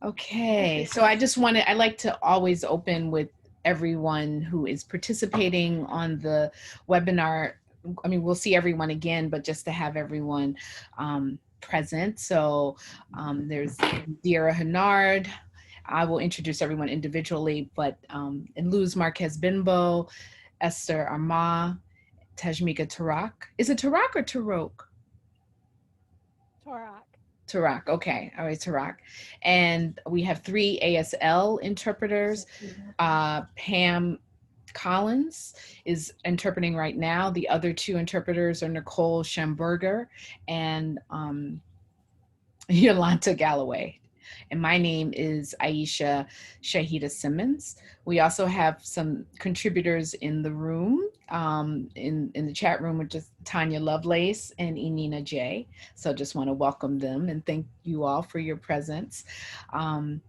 Okay, so I like to always open with everyone who is participating on the webinar. I mean, we'll see everyone again, but just to have everyone present. So there's Dira Hennard. I will introduce everyone individually, but and Luz Marquez Bimbo, Esther Arma, Tajmika Tarak. Is it Tarak or Tarok? Tarak. Tarak, okay, all right, Tarak. And we have 3 ASL interpreters. Pam Collins is interpreting right now. The other 2 interpreters are Nicole Schamberger and Yolanta Galloway. And my name is Aisha Shahida Simmons. We also have some contributors in the room, in the chat room, which is Tanya Lovelace and Inina J. So just want to welcome them and thank you all for your presence. And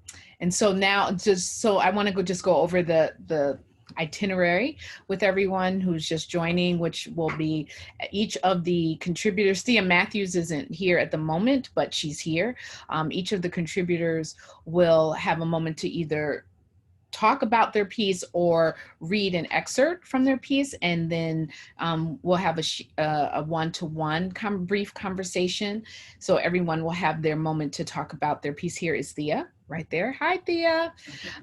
so now, I want to go over the itinerary with everyone who's just joining, which will be each of the contributors. Thea Matthews isn't here at the moment, but she's here. Each of the contributors will have a moment to either talk about their piece or read an excerpt from their piece, and then we'll have a one-to-one brief conversation. So everyone will have their moment to talk about their piece. Here is Thea. Right there. Hi, Thea.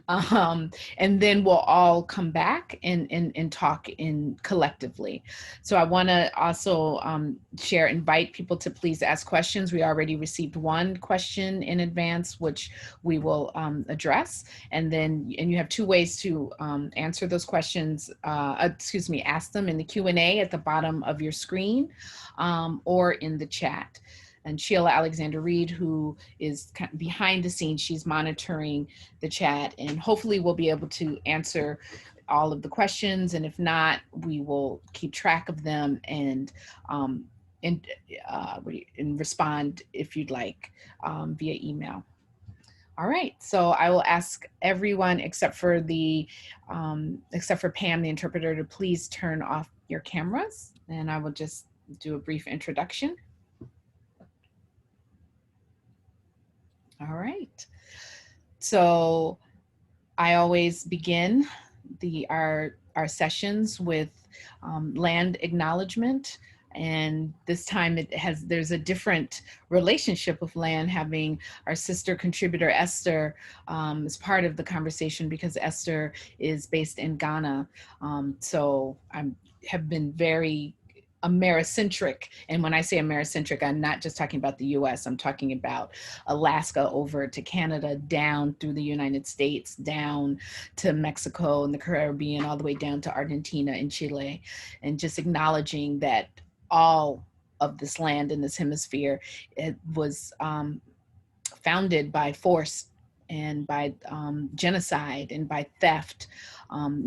And then we'll all come back and talk collectively. So I want to also invite people to please ask questions. We already received one question in advance, which we will address. And you have 2 ways to answer those questions, ask them in the Q&A at the bottom of your screen or in the chat. And Sheila Alexander Reed, who is behind the scenes, she's monitoring the chat, and hopefully we'll be able to answer all of the questions. And if not, we will keep track of them and respond if you'd like via email. All right, so I will ask everyone except for Pam, the interpreter, to please turn off your cameras, and I will just do a brief introduction. All right. So I always begin our sessions with land acknowledgement. And this time there's a different relationship with land, having our sister contributor Esther as part of the conversation, because Esther is based in Ghana. So I have been very Americentric. And when I say Americentric, I'm not just talking about the US, I'm talking about Alaska over to Canada, down through the United States, down to Mexico and the Caribbean, all the way down to Argentina and Chile, and just acknowledging that all of this land in this hemisphere, it was founded by force and by genocide and by theft.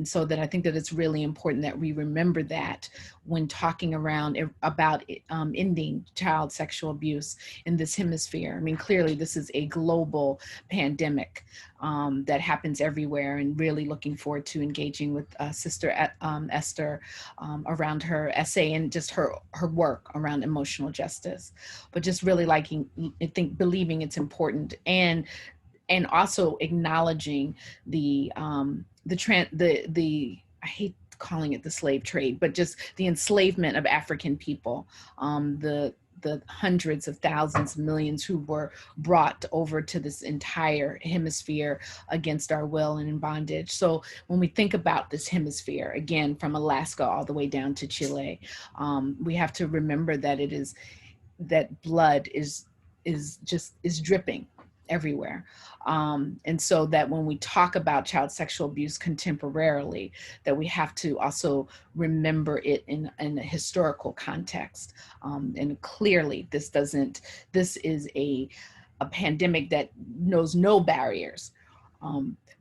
So that I think that it's really important that we remember that when talking about ending child sexual abuse in this hemisphere. I mean, clearly this is a global pandemic that happens everywhere, and really looking forward to engaging with Sister Esther around her essay and just her work around emotional justice. But just really believing it's important, and also acknowledging I hate calling it the slave trade, but just the enslavement of African people, the hundreds of thousands, millions who were brought over to this entire hemisphere against our will and in bondage. So when we think about this hemisphere, again, from Alaska all the way down to Chile, we have to remember that blood is dripping everywhere. And so that when we talk about child sexual abuse contemporarily, that we have to also remember it in a historical context. And clearly this is a pandemic that knows no barriers.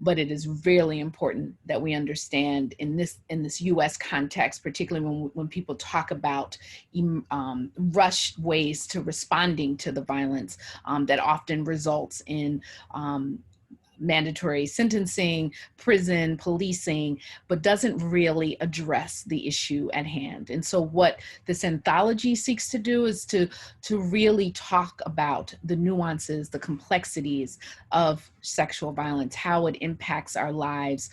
But it is really important that we understand in this U.S. context, particularly when people talk about rushed ways to responding to the violence that often results in mandatory sentencing, prison, policing, but doesn't really address the issue at hand. And so what this anthology seeks to do is to really talk about the nuances, the complexities of sexual violence, how it impacts our lives,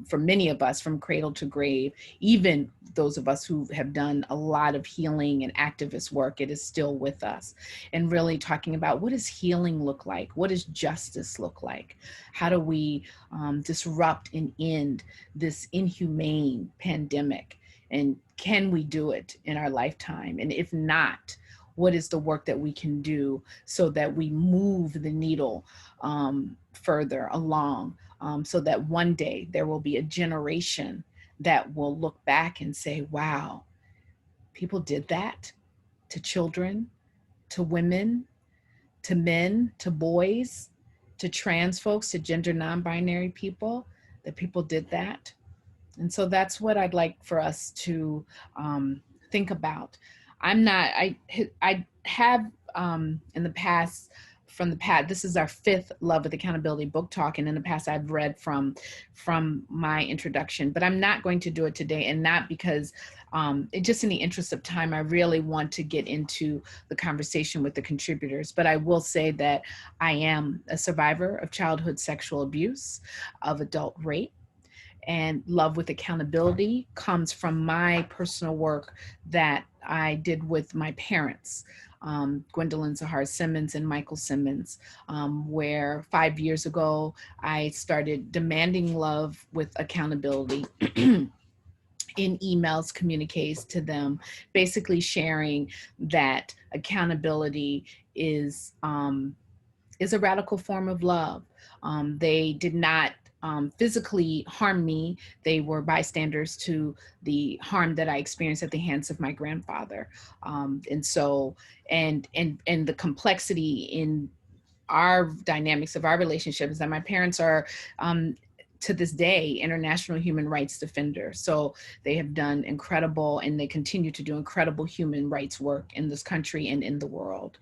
for many of us from cradle to grave. Even those of us who have done a lot of healing and activist work, it is still with us. And really talking about, what does healing look like? What does justice look like? How do we disrupt and end this inhumane pandemic? And can we do it in our lifetime? And if not, what is the work that we can do so that we move the needle further along, so that one day there will be a generation that will look back and say, wow, people did that to children, to women, to men, to boys, to trans folks, to gender non-binary people, that people did that. And so that's what I'd like for us to think about. I have in the past, this is our 5th Love with Accountability book talk, and in the past I've read from my introduction, but I'm not going to do it today, and not because, just in the interest of time, I really want to get into the conversation with the contributors. But I will say that I am a survivor of childhood sexual abuse, of adult rape, and Love with Accountability comes from my personal work that I did with my parents, Gwendolyn Zahar Simmons and Michael Simmons, where 5 years ago, I started demanding love with accountability in emails, communiques to them, basically sharing that accountability is a radical form of love. They did not physically harm me. They were bystanders to the harm that I experienced at the hands of my grandfather. And so, and the complexity in our dynamics of our relationship is that my parents are, to this day, international human rights defenders. So they have done incredible, and they continue to do incredible human rights work in this country and in the world.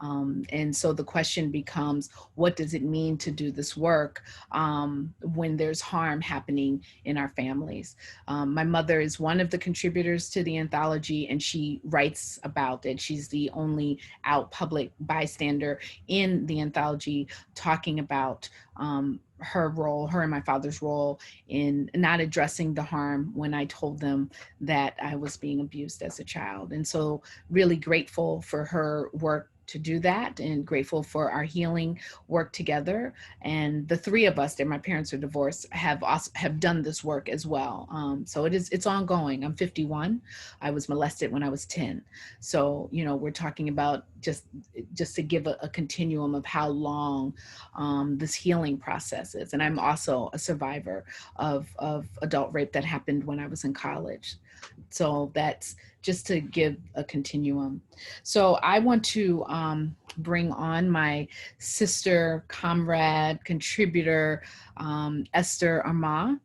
And so the question becomes, what does it mean to do this work when there's harm happening in our families? My mother is one of the contributors to the anthology, and she writes about it. She's the only out public bystander in the anthology talking about her and my father's role in not addressing the harm when I told them that I was being abused as a child. And so really grateful for her work to do that, and grateful for our healing work together. And the 3 of us, that my parents are divorced, have done this work as well. So it's ongoing. I'm 51. I was molested when I was 10. So, we're talking about just to give a continuum of how long this healing process is. And I'm also a survivor of adult rape that happened when I was in college. So that's just to give a continuum. So I want to bring on my sister, comrade, contributor, Esther Armah,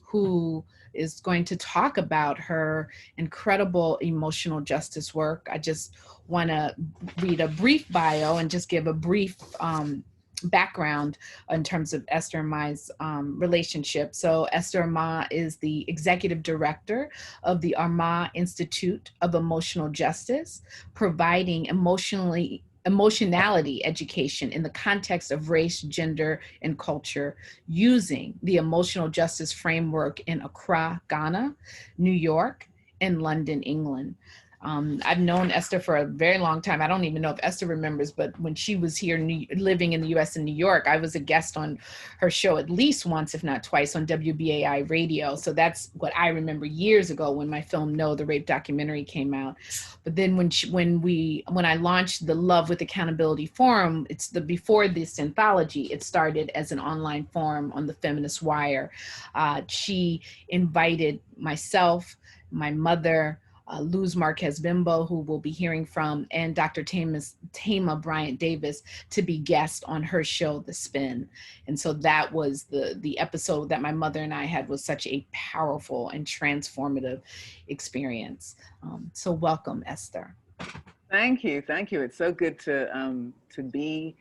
who is going to talk about her incredible emotional justice work. I just want to read a brief bio and just give a brief background in terms of Esther and Mai's relationship. So Esther Armah is the executive director of the Armah Institute of Emotional Justice, providing emotionality education in the context of race, gender, and culture, using the emotional justice framework in Accra, Ghana, New York, and London, England. I've known Esther for a very long time. I don't even know if Esther remembers, but when she was here living in the US in New York, I was a guest on her show at least once, if not twice, on WBAI radio. So that's what I remember years ago when my film No, the Rape documentary came out. But then when I launched the Love with Accountability Forum, before this anthology, it started as an online forum on the Feminist Wire. She invited myself, my mother, Luz Marquez Bimbo, who we'll be hearing from, and Dr. Tama Bryant Davis to be guests on her show, The Spin. And so that was the episode that my mother and I had, was such a powerful and transformative experience. So welcome, Esther. Thank you, thank you. It's so good to be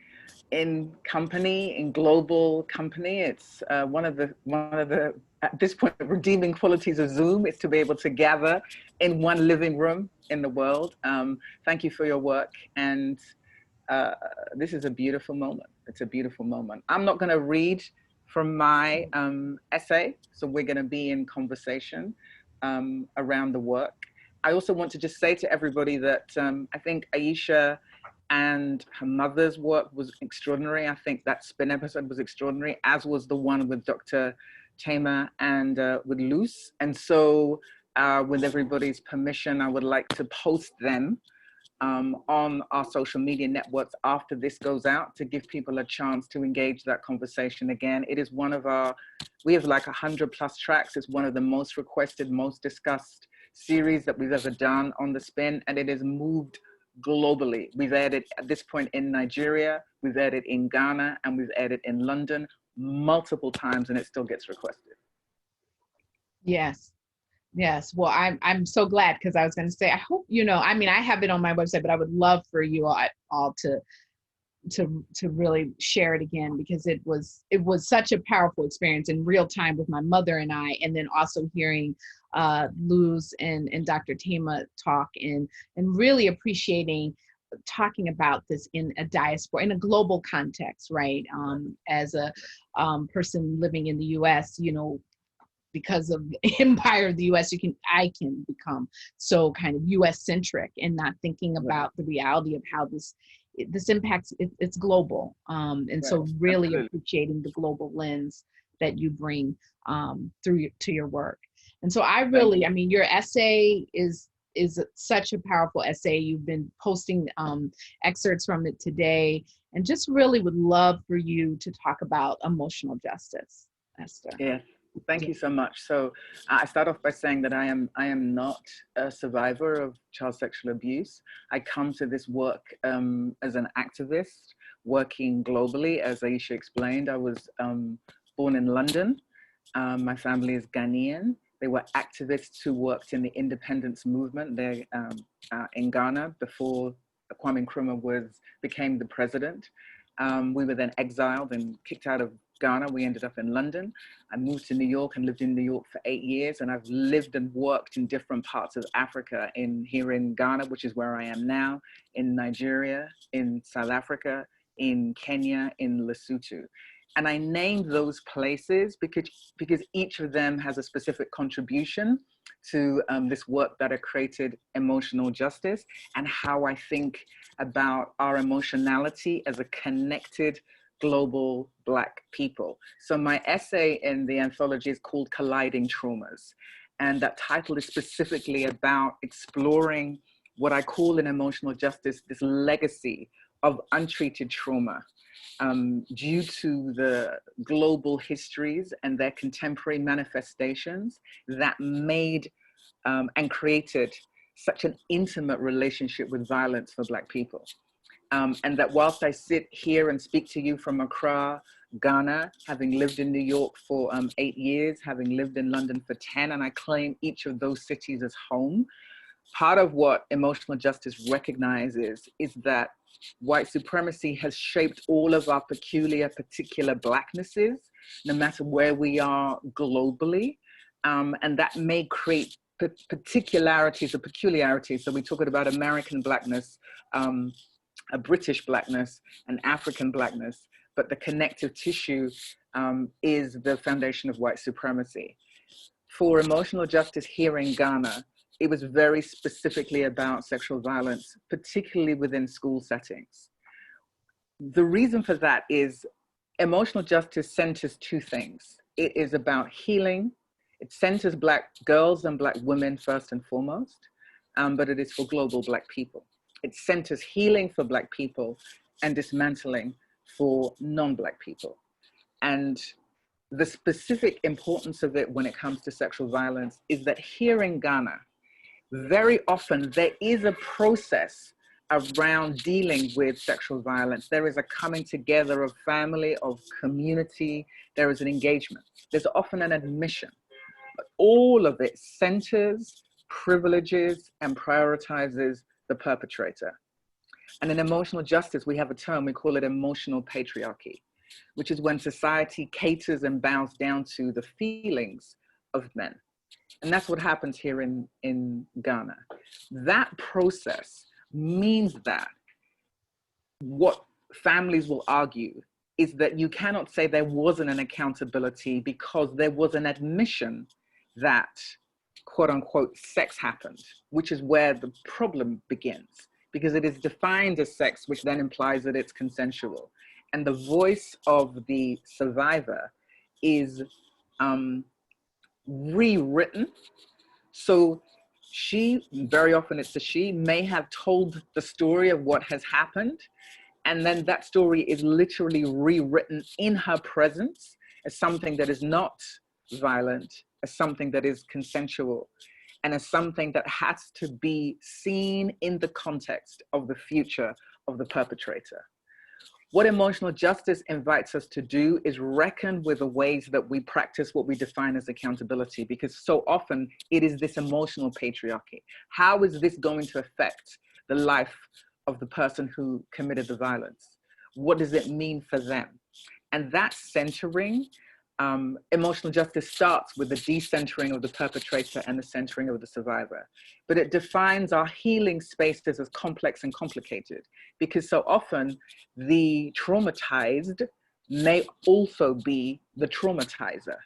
in company, in global company. It's one of the at this point redeeming qualities of Zoom is to be able to gather in one living room in the world. Thank you for your work, and uh, this is a beautiful moment. It's a beautiful moment. I'm not going to read from my essay, so we're going to be in conversation around the work. I also want to just say to everybody that I think Aisha and her mother's work was extraordinary. I think that spin episode was extraordinary, as was the one with Dr. Chema and with Luce. And so, with everybody's permission, I would like to post them on our social media networks after this goes out to give people a chance to engage that conversation again. It is one of our, we have like 100+ tracks. It's one of the most requested, most discussed series that we've ever done on the spin, and it has moved globally. We've aired it at this point in Nigeria, we've aired it in Ghana, and we've aired it in London multiple times, and it still gets requested. Yes. Yes. Well, I'm so glad, because I was going to say, I hope, I mean, I have it on my website, but I would love for you all to really share it again, because it was such a powerful experience in real time with my mother and I, and then also hearing Luz and Dr. Tama talk and really appreciating talking about this in a diaspora, in a global context, right? As a person living in the US, because of the empire of the US, I can become so kind of US centric and not thinking about the reality of how this impacts, it's global. And so really appreciating the global lens that you bring to your work. And so I mean, your essay is such a powerful essay. You've been posting excerpts from it today, and just really would love for you to talk about emotional justice, Esther. Yeah. Thank you so much. So I start off by saying that I am not a survivor of child sexual abuse. I come to this work as an activist working globally. As Aisha explained, I was born in London. My family is Ghanaian. They were activists who worked in the independence movement there in Ghana before Kwame Nkrumah became the president. We were then exiled and kicked out of Ghana. We ended up in London. I moved to New York and lived in New York for 8 years. And I've lived and worked in different parts of Africa, here in Ghana, which is where I am now, in Nigeria, in South Africa, in Kenya, in Lesotho. And I named those places because each of them has a specific contribution to this work that I created, emotional justice, and how I think about our emotionality as a connected global Black people. So my essay in the anthology is called Colliding Traumas. And that title is specifically about exploring what I call in emotional justice, this legacy of untreated trauma due to the global histories and their contemporary manifestations that made and created such an intimate relationship with violence for Black people. And that whilst I sit here and speak to you from Accra, Ghana, having lived in New York for 8 years, having lived in London for 10, and I claim each of those cities as home, part of what emotional justice recognizes is that white supremacy has shaped all of our particular Blacknesses, no matter where we are globally. And that may create particularities or peculiarities. So we talk about American Blackness, a British Blackness, an African Blackness, but the connective tissue is the foundation of white supremacy. For emotional justice here in Ghana, it was very specifically about sexual violence, particularly within school settings. The reason for that is emotional justice centers two things. It is about healing. It centers Black girls and Black women first and foremost, but it is for global Black people. It centers healing for Black people and dismantling for non-Black people. And the specific importance of it when it comes to sexual violence is that here in Ghana, very often there is a process around dealing with sexual violence. There is a coming together of family, of community, there is an engagement. There's often an admission, but all of it centers, privileges, and prioritizes the perpetrator. And in emotional justice, we have a term, we call it emotional patriarchy, which is when society caters and bows down to the feelings of men. And that's what happens here in Ghana. That process means that what families will argue is that you cannot say there wasn't an accountability because there was an admission that, quote unquote, sex happened, which is where the problem begins, because it is defined as sex, which then implies that it's consensual. And the voice of the survivor is rewritten. So she, very often it's the she, may have told the story of what has happened, and then that story is literally rewritten in her presence as something that is not violent, as something that is consensual, and as something that has to be seen in the context of the future of the perpetrator. What emotional justice invites us to do is reckon with the ways that we practice what we define as accountability, because so often it is this emotional patriarchy. How is this going to affect the life of the person who committed the violence? What does it mean for them? And that centering, emotional justice starts with the decentering of the perpetrator and the centering of the survivor. But it defines our healing spaces as complex and complicated, because so often the traumatized may also be the traumatizer.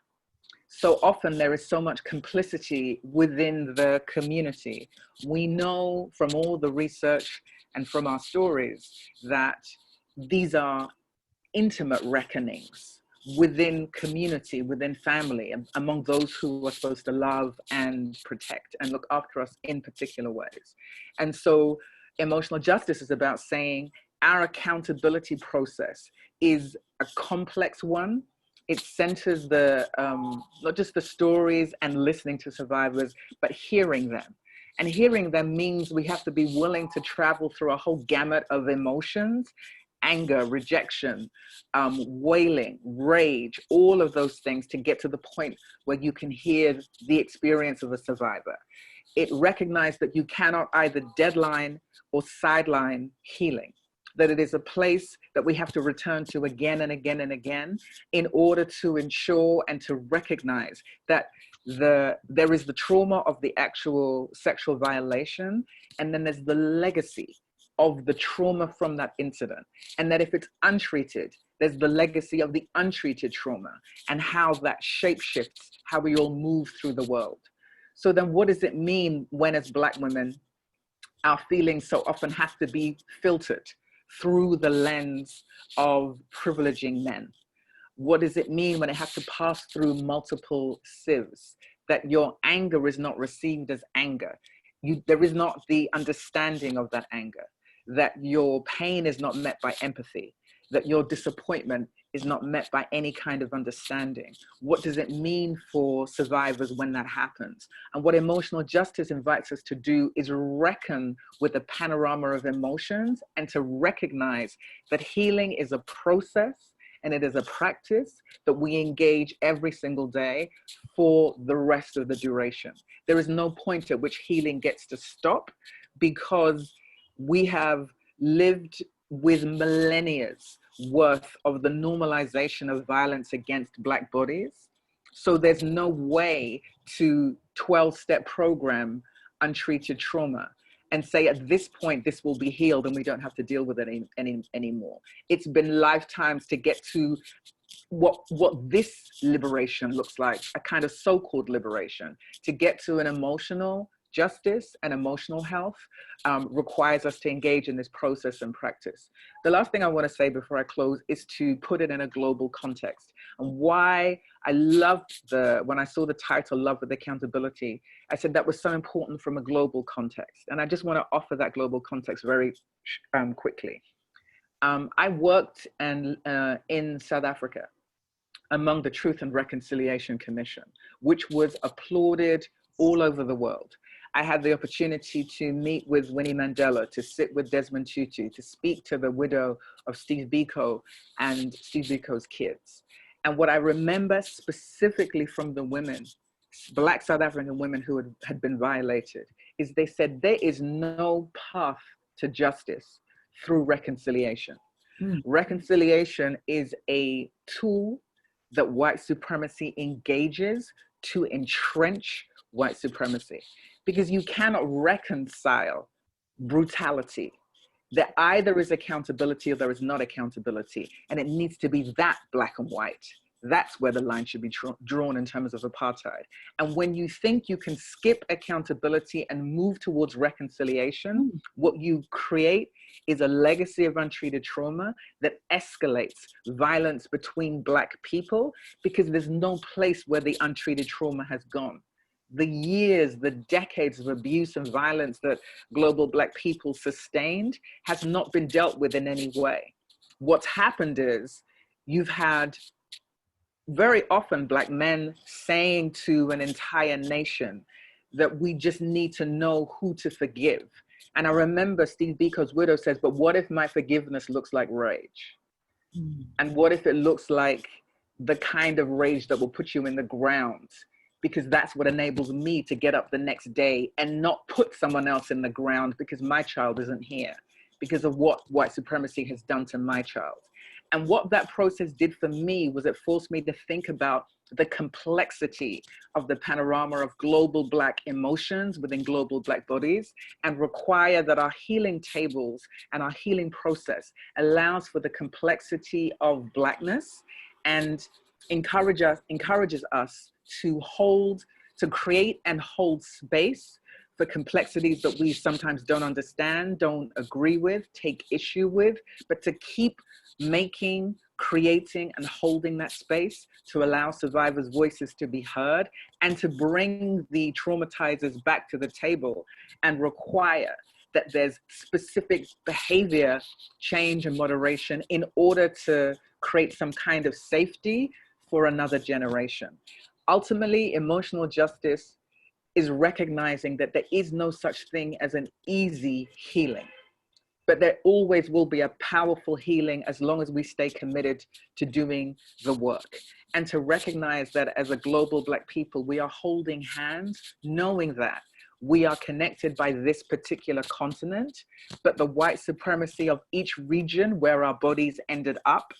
So often there is so much complicity within the community. We know from all the research and from our stories that these are intimate reckonings within community, within family, among those who are supposed to love and protect and look after us in particular ways. And so emotional justice is about saying our accountability process is a complex one. It centers the, not just the stories and listening to survivors, but hearing them. And hearing them means we have to be willing to travel through a whole gamut of emotions: anger, rejection, wailing, rage, all of those things, to get to the point where you can hear the experience of a survivor. It recognized that you cannot either deadline or sideline healing, that it is a place that we have to return to again and again and again in order to ensure and to recognize that there is the trauma of the actual sexual violation, and then there's the legacy of the trauma from that incident. And that if it's untreated, there's the legacy of the untreated trauma and how that shapeshifts how we all move through the world. So then what does it mean when, as Black women, our feelings so often have to be filtered through the lens of privileging men? What does it mean when it has to pass through multiple sieves, that your anger is not received as anger? There is not the understanding of that anger, that your pain is not met by empathy, that your disappointment is not met by any kind of understanding. What does it mean for survivors when that happens? And what emotional justice invites us to do is reckon with a panorama of emotions and to recognize that healing is a process and it is a practice that we engage every single day for the rest of the duration. There is no point at which healing gets to stop, because we have lived with millennia's worth of the normalization of violence against Black bodies. So there's no way to 12-step program untreated trauma and say at this point this will be healed and we don't have to deal with it anymore. It's been lifetimes to get to what this liberation looks like, a kind of so-called liberation. To get to an emotional justice and emotional health requires us to engage in this process and practice. The last thing I want to say before I close is to put it in a global context, and why I loved when I saw the title, Love with Accountability, I said that was so important from a global context. And I just want to offer that global context very quickly. I worked in South Africa among the Truth and Reconciliation Commission, which was applauded all over the world. I had the opportunity to meet with Winnie Mandela, to sit with Desmond Tutu, to speak to the widow of Steve Biko and Steve Biko's kids. And what I remember specifically from the women, Black South African women who had been violated, is they said there is no path to justice through reconciliation. Reconciliation is a tool that white supremacy engages to entrench white supremacy, because you cannot reconcile brutality. There either is accountability or there is not accountability, and it needs to be that black and white. That's where the line should be drawn in terms of apartheid. And when you think you can skip accountability and move towards reconciliation, what you create is a legacy of untreated trauma that escalates violence between Black people, because there's no place where the untreated trauma has gone. The years, the decades of abuse and violence that global Black people sustained has not been dealt with in any way. What's happened is you've had very often Black men saying to an entire nation that we just need to know who to forgive. And I remember Steve Biko's widow says, but what if my forgiveness looks like rage? And what if it looks like the kind of rage that will put you in the ground? Because that's what enables me to get up the next day and not put someone else in the ground because my child isn't here, because of what white supremacy has done to my child. And what that process did for me was it forced me to think about the complexity of the panorama of global Black emotions within global Black bodies, and require that our healing tables and our healing process allows for the complexity of Blackness and encourages us to create and hold space for complexities that we sometimes don't understand, don't agree with, take issue with, but to keep making, creating, and holding that space to allow survivors' voices to be heard, and to bring the traumatizers back to the table and require that there's specific behavior change and moderation in order to create some kind of safety for another generation. Ultimately, emotional justice is recognizing that there is no such thing as an easy healing, but there always will be a powerful healing as long as we stay committed to doing the work. And to recognize that as a global Black people, we are holding hands, knowing that we are connected by this particular continent, but the white supremacy of each region where our bodies ended up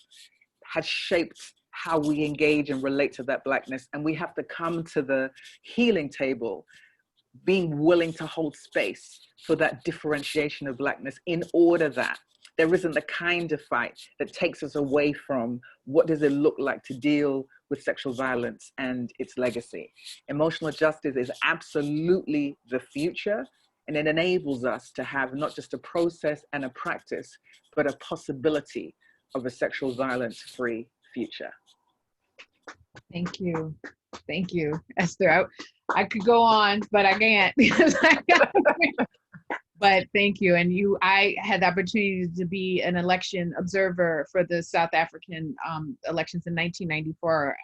has shaped how we engage and relate to that Blackness. And we have to come to the healing table being willing to hold space for that differentiation of Blackness, in order that there isn't the kind of fight that takes us away from what does it look like to deal with sexual violence and its legacy. Emotional justice is absolutely the future, and it enables us to have not just a process and a practice, but a possibility of a sexual violence-free future. Thank you. Thank you, Esther. I could go on, but I can't. But thank you. And I had the opportunity to be an election observer for the South African elections in 1994.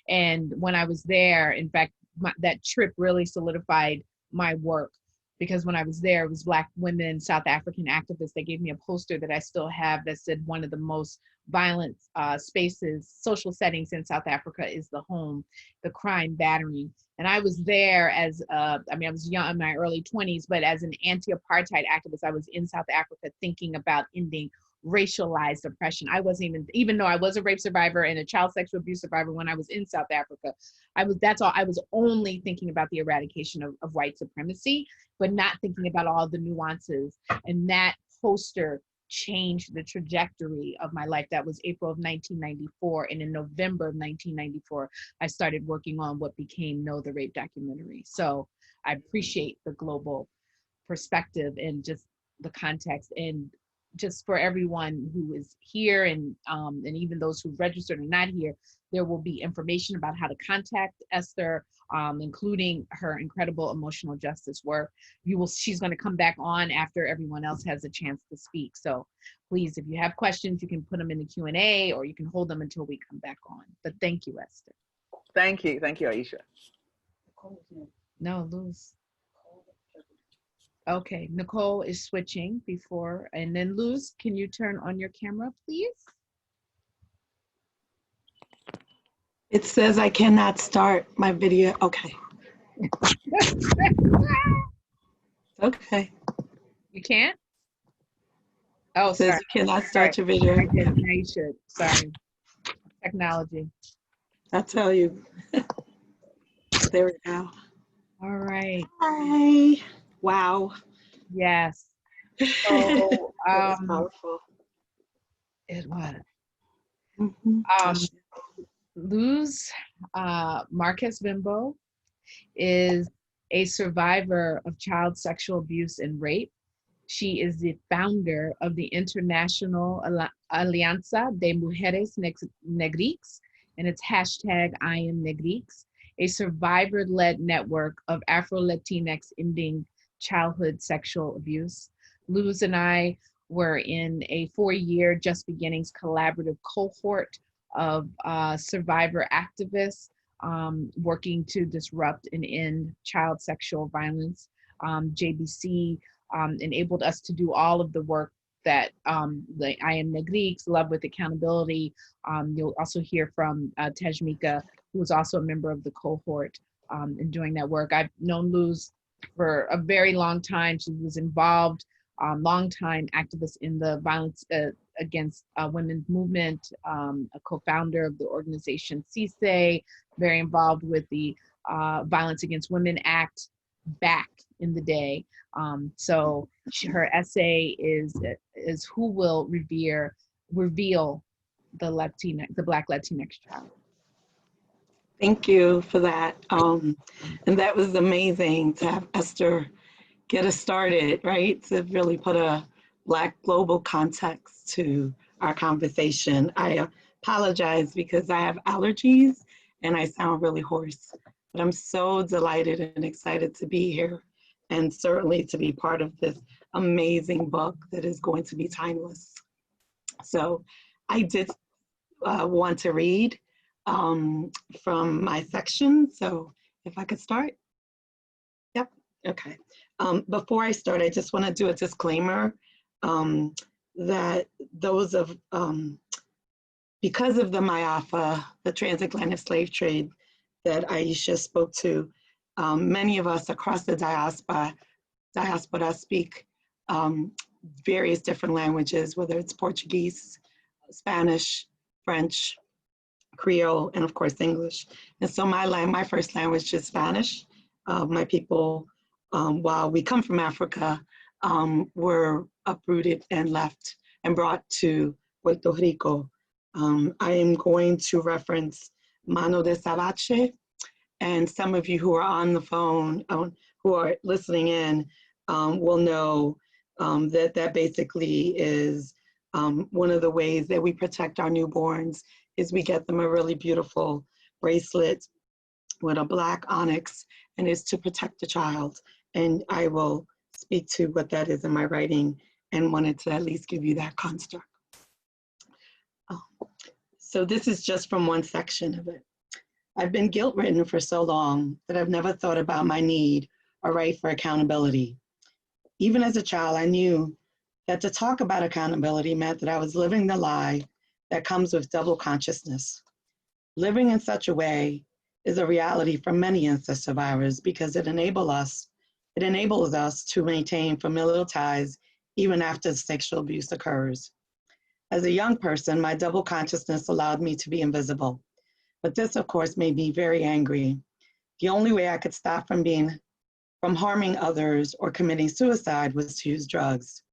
And when I was there, in fact, that trip really solidified my work, because when I was there, it was Black women, South African activists. They gave me a poster that I still have that said one of the most violent spaces, social settings in South Africa is the home, the crime battering. And I was there as, I was young, in my early 20s, but as an anti-apartheid activist, I was in South Africa thinking about ending racialized oppression. I wasn't even though I was a rape survivor and a child sexual abuse survivor when I was in South Africa, I was only thinking about the eradication of white supremacy, but not thinking about all the nuances. And that poster changed the trajectory of my life. That was April of 1994. And in November of 1994, I started working on what became No the Rape documentary. So I appreciate the global perspective and just the context, and just for everyone who is here and even those who registered and not here, there will be information about how to contact Esther, including her incredible emotional justice work. She's going to come back on after everyone else has a chance to speak. So please, if you have questions, you can put them in the Q&A, or you can hold them until we come back on. But thank you, Esther. Thank you, Aisha. No, Luz. Okay, Nicole is switching before, and then Luz, can you turn on your camera, please? It says I cannot start my video. Okay. Okay. You can't? Oh, It says sorry. you cannot Sorry. start your video. I did. Now you should. Sorry. Technology. I'll tell you. There we go. All right. Hi. Wow. Yes. So That was powerful. it was. Mhm. Luz Marquez Bimbo is a survivor of child sexual abuse and rape. She is the founder of the International Alianza de Mujeres Negrix, and it's hashtag I am Negrix, a survivor-led network of Afro-Latinx ending childhood sexual abuse. Luz and I were in a 4-year Just Beginnings collaborative cohort of survivor activists working to disrupt and end child sexual violence. JBC enabled us to do all of the work that the I Am Negrix, Love with Accountability. You'll also hear from Tejmika, who was also a member of the cohort in doing that work. I've known Luz for a very long time. She was involved, long-time activist in the violence against women's movement, a co-founder of the organization CISE, very involved with the Violence Against Women Act back in the day. So her essay is Who Will Reveal the Black Latinx Child. Thank you for that. And that was amazing to have Esther get us started, right? To really put a Black global context to our conversation. I apologize because I have allergies and I sound really hoarse, but I'm so delighted and excited to be here and certainly to be part of this amazing book that is going to be timeless. So I did want to read from my section. So if I could start. Yep, okay. Before I start, I just want to do a disclaimer that those of, because of the MIAFA, the transatlantic slave trade that Aisha spoke to, many of us across the diaspora speak various different languages, whether it's Portuguese, Spanish, French, Creole, and of course English. And so my first language is Spanish. My people, while we come from Africa, were uprooted and left and brought to Puerto Rico. I am going to reference Mano de Sabache, and some of you who are on the phone, who are listening in, will know that basically is one of the ways that we protect our newborns is we get them a really beautiful bracelet with a Black onyx, and it's to protect the child. And I will speak to what that is in my writing and wanted to at least give you that construct. So this is just from one section of it. I've been guilt-ridden for so long that I've never thought about my need or right for accountability. Even as a child, I knew that to talk about accountability meant that I was living the lie that comes with double consciousness. Living in such a way is a reality for many incest survivors because it enables us to maintain familial ties even after sexual abuse occurs. As a young person, my double consciousness allowed me to be invisible. But this, of course, made me very angry. The only way I could stop from harming others or committing suicide was to use drugs.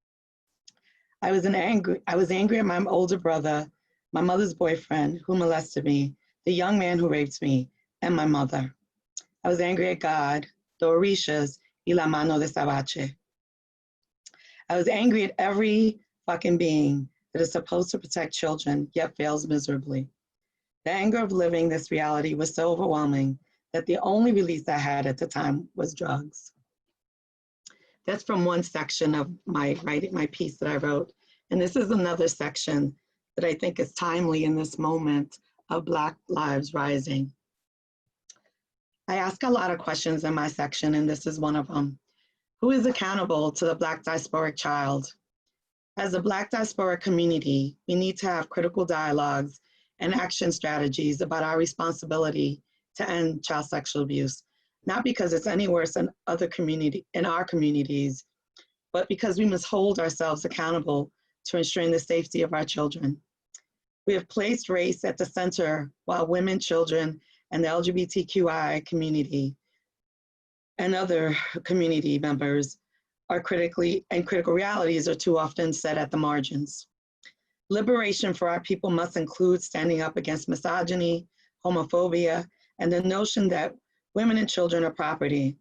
I was angry at my older brother, my mother's boyfriend who molested me, the young man who raped me, and my mother. I was angry at God, the Orishas, y la mano de Sabache. I was angry at every fucking being that is supposed to protect children, yet fails miserably. The anger of living this reality was so overwhelming that the only release I had at the time was drugs. That's from one section of my piece that I wrote. And this is another section that I think is timely in this moment of Black lives rising. I ask a lot of questions in my section, and this is one of them. Who is accountable to the Black diasporic child? As a Black diasporic community, we need to have critical dialogues and action strategies about our responsibility to end child sexual abuse, not because it's any worse in our communities, but because we must hold ourselves accountable to ensuring the safety of our children. We have placed race at the center while women, children, and the LGBTQI community and other community members are critical realities are too often set at the margins. Liberation for our people must include standing up against misogyny, homophobia, and the notion that women and children are property.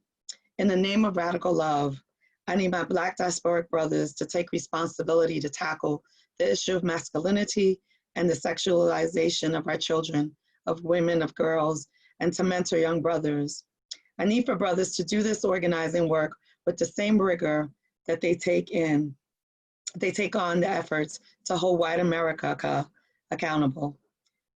In the name of radical love, I need my Black diasporic brothers to take responsibility to tackle the issue of masculinity and the sexualization of our children, of women, of girls, and to mentor young brothers. I need for brothers to do this organizing work with the same rigor that they take on the efforts to hold white America accountable.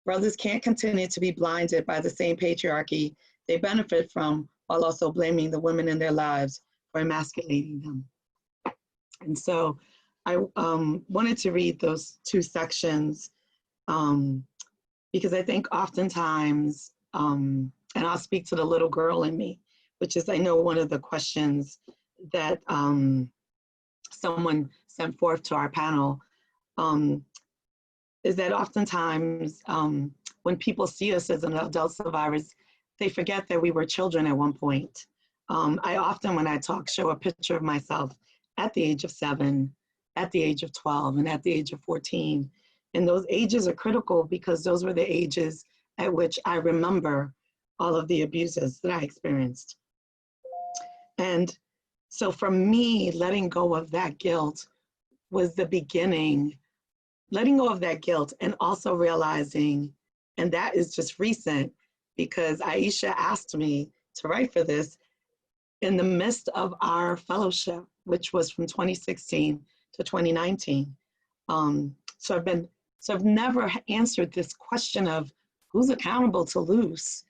Brothers can't continue to be blinded by the same patriarchy they benefit from while also blaming the women in their lives for emasculating them. And so I wanted to read those two sections because I think oftentimes, and I'll speak to the little girl in me, which is, I know, one of the questions that someone sent forth to our panel, is that oftentimes when people see us as an adult survivors, they forget that we were children at one point. I often, when I talk, show a picture of myself at the age of 7, at the age of 12, and at the age of 14. And those ages are critical because those were the ages at which I remember all of the abuses that I experienced. And so for me, letting go of that guilt was the beginning, letting go of that guilt and also realizing, and that is just recent because Aisha asked me to write for this in the midst of our fellowship, which was from 2016 to 2019. So I've never answered this question of who's accountable to Luce.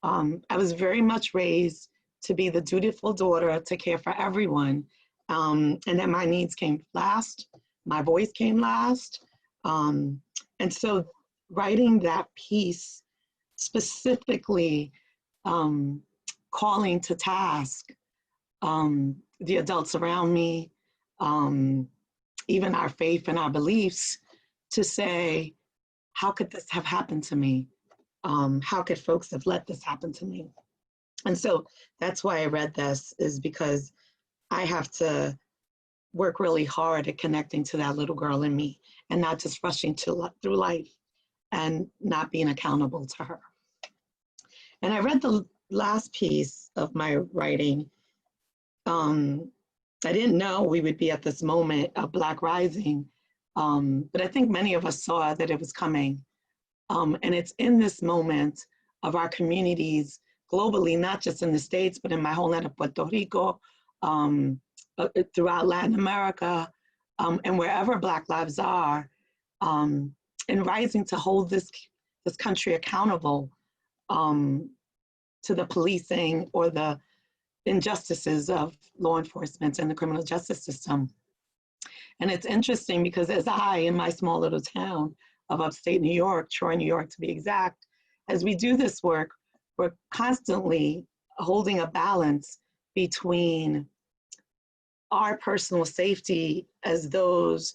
I was very much raised to be the dutiful daughter, to care for everyone, and that my needs came last, my voice came last. And so writing that piece, specifically calling to task the adults around me, even our faith and our beliefs, to say, how could this have happened to me? How could folks have let this happen to me? And so that's why I read this, is because I have to work really hard at connecting to that little girl in me and not just rushing through life and not being accountable to her. And I read the last piece of my writing. I didn't know we would be at this moment of Black Rising, but I think many of us saw that it was coming. And it's in this moment of our communities globally, not just in the States, but in my homeland of Puerto Rico, throughout Latin America, and wherever Black lives are, and rising to hold this country accountable to the policing or the injustices of law enforcement and the criminal justice system. And it's interesting because as I, in my small little town of upstate New York, Troy, New York to be exact, as we do this work, we're constantly holding a balance between our personal safety as those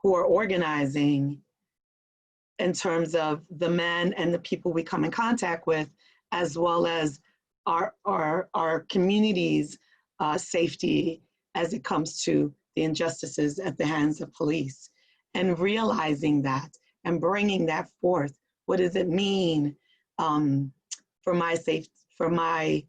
who are organizing in terms of the men and the people we come in contact with, as well as our community's safety as it comes to the injustices at the hands of police. And realizing that and bringing that forth. What does it mean for my safety, for my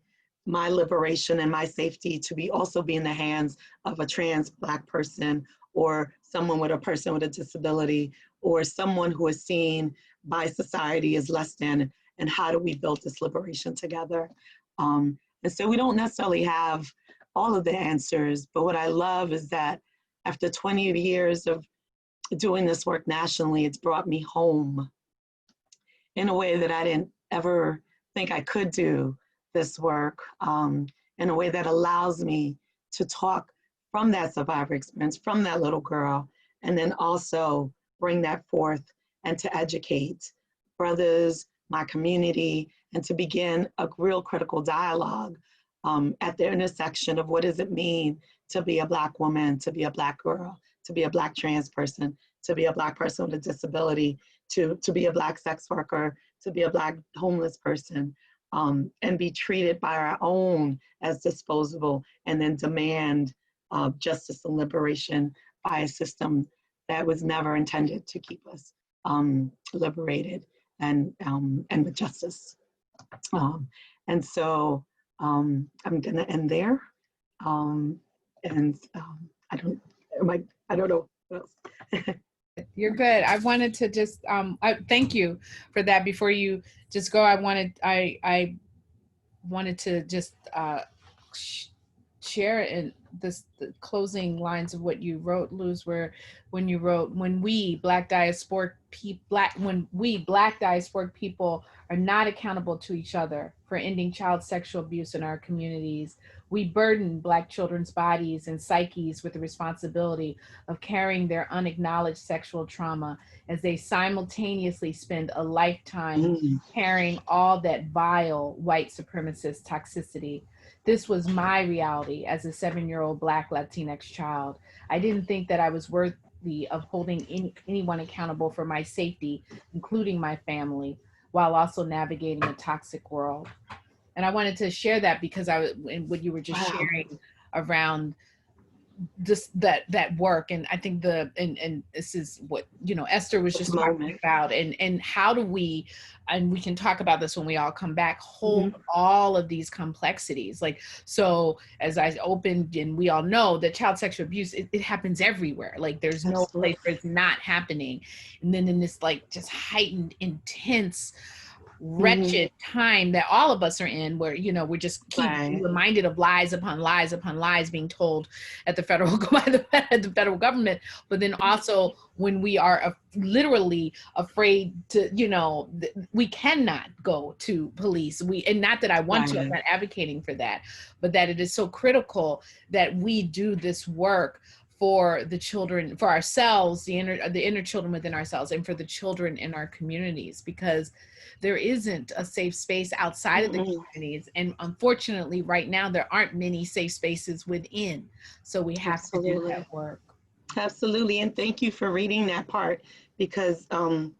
liberation and my safety to also be in the hands of a trans Black person, or someone with a disability, or someone who is seen by society as less than, and how do we build this liberation together? And so we don't necessarily have all of the answers, but what I love is that after 20 years of doing this work nationally, it's brought me home in a way that I didn't ever think I could do this work, in a way that allows me to talk from that survivor experience, from that little girl, and then also bring that forth and to educate brothers, my community, and to begin a real critical dialogue at the intersection of what does it mean to be a Black woman, to be a Black girl, to be a Black trans person, to be a Black person with a disability, to be a Black sex worker, to be a Black homeless person, and be treated by our own as disposable, and then demand justice and liberation by a system that was never intended to keep us liberated and with justice. And so I'm gonna end there. I don't know what else. You're good. I wanted to just thank you for that. Before you just go, I wanted to just share in the closing lines of what you wrote, Luz, where when you wrote, when we Black diasporic people are not accountable to each other for ending child sexual abuse in our communities, we burden Black children's bodies and psyches with the responsibility of carrying their unacknowledged sexual trauma as they simultaneously spend a lifetime carrying all that vile white supremacist toxicity. This was my reality as a 7-year-old Black Latinx child. I didn't think that I was worthy of holding anyone accountable for my safety, including my family, while also navigating a toxic world. And I wanted to share that because and what you were just sharing around this, that work. And I think and this is what, Esther was just talking about, and how do we, and we can talk about this when we all come back, hold all of these complexities. Like, so as I opened, and we all know that child sexual abuse, it happens everywhere. Like there's no place where it's not happening. And then in this like just heightened, intense, wretched time that all of us are in, where we're just keep reminded of lies upon lies upon lies being told at the federal the federal government, but then also when we are literally afraid to, we cannot go to police. And not that I want to, I'm not advocating for that, but that it is so critical that we do this work for the children, for ourselves, the inner children within ourselves, and for the children in our communities, because there isn't a safe space outside of the communities. And unfortunately, right now, there aren't many safe spaces within. So we have to do that work. Absolutely. And thank you for reading that part, because I'm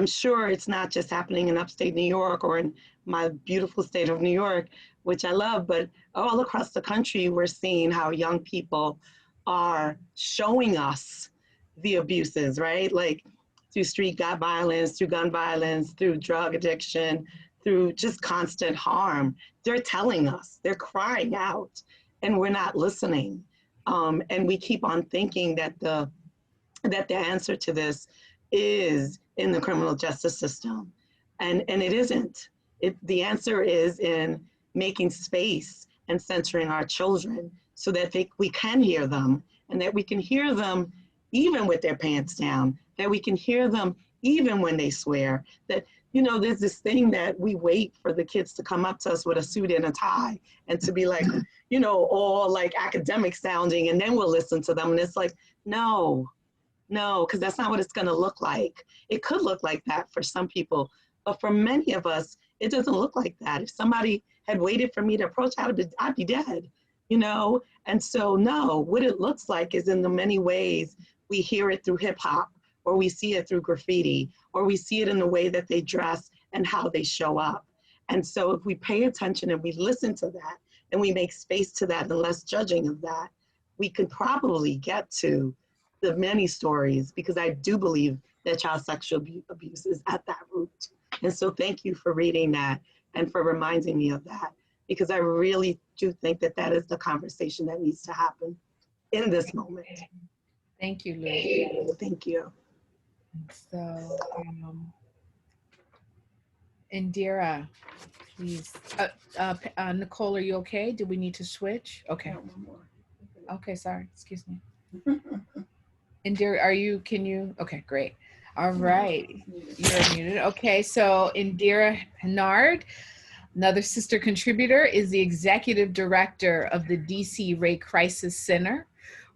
sure it's not just happening in upstate New York or in my beautiful state of New York, which I love, but all across the country, we're seeing how young people are showing us the abuses, right? Like through street violence, through gun violence, through drug addiction, through just constant harm. They're telling us, they're crying out, and we're not listening. And we keep on thinking that the answer to this is in the criminal justice system. And it isn't. The answer is in making space and centering our children so that we can hear them, and that we can hear them even with their pants down, that we can hear them even when they swear. That, there's this thing that we wait for the kids to come up to us with a suit and a tie and to be like, all like academic sounding, and then we'll listen to them. And it's like, no, because that's not what it's gonna look like. It could look like that for some people, but for many of us, it doesn't look like that. If somebody had waited for me to approach, I'd be dead. And so no, what it looks like is in the many ways we hear it through hip hop, or we see it through graffiti, or we see it in the way that they dress and how they show up. And so if we pay attention and we listen to that, and we make space to that and less judging of that, we can probably get to the many stories, because I do believe that child sexual abuse is at that root. And so thank you for reading that and for reminding me of that, because I really do think that that is the conversation that needs to happen in this moment. Thank you, Luz. Thank you. So, Indira, please. Nicole, are you okay? Do we need to switch? Okay. Okay, sorry, excuse me. Indira, okay, great. All right, you're muted. Okay, so Indira Hennard, another sister contributor, is the executive director of the DC Rape Crisis Center,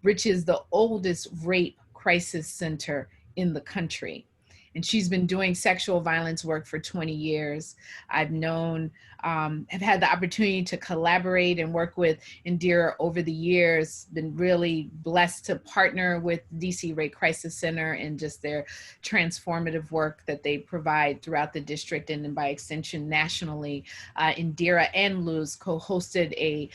which is the oldest rape crisis center in the country. and she's been doing sexual violence work for 20 years. I've known, have had the opportunity to collaborate and work with Indira over the years, been really blessed to partner with DC Rape Crisis Center and just their transformative work that they provide throughout the district and then by extension nationally. Indira and Luz co-hosted a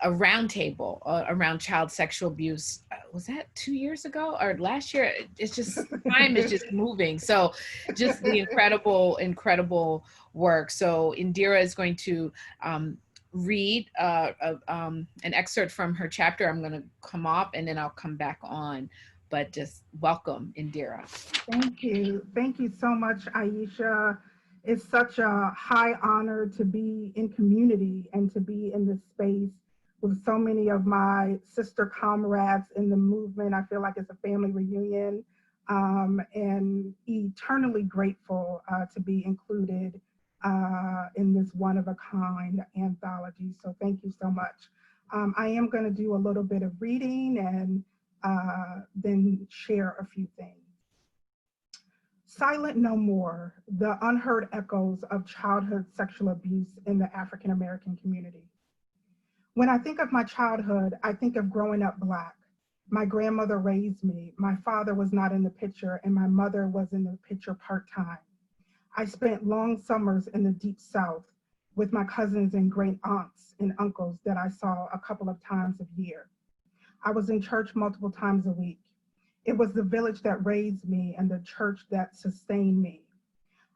roundtable around child sexual abuse. Was that 2 years ago or last year? It's just, time is just moving. So just the incredible work. So Indira is going to read an excerpt from her chapter. I'm going to come off and then I'll come back on. But just welcome, Indira. Thank you. Thank you so much, Aisha. It's such a high honor to be in community and to be in this space with so many of my sister comrades in the movement. I feel like it's a family reunion, and eternally grateful to be included in this one-of-a-kind anthology. So thank you so much. I am going to do a little bit of reading and then share a few things. Silent No More, the unheard echoes of childhood sexual abuse in the African American community. When I think of my childhood, I think of growing up Black. My grandmother raised me. My father was not in the picture, and my mother was in the picture part-time. I spent long summers in the Deep South with my cousins and great aunts and uncles that I saw a couple of times a year. I was in church multiple times a week. It was the village that raised me and the church that sustained me.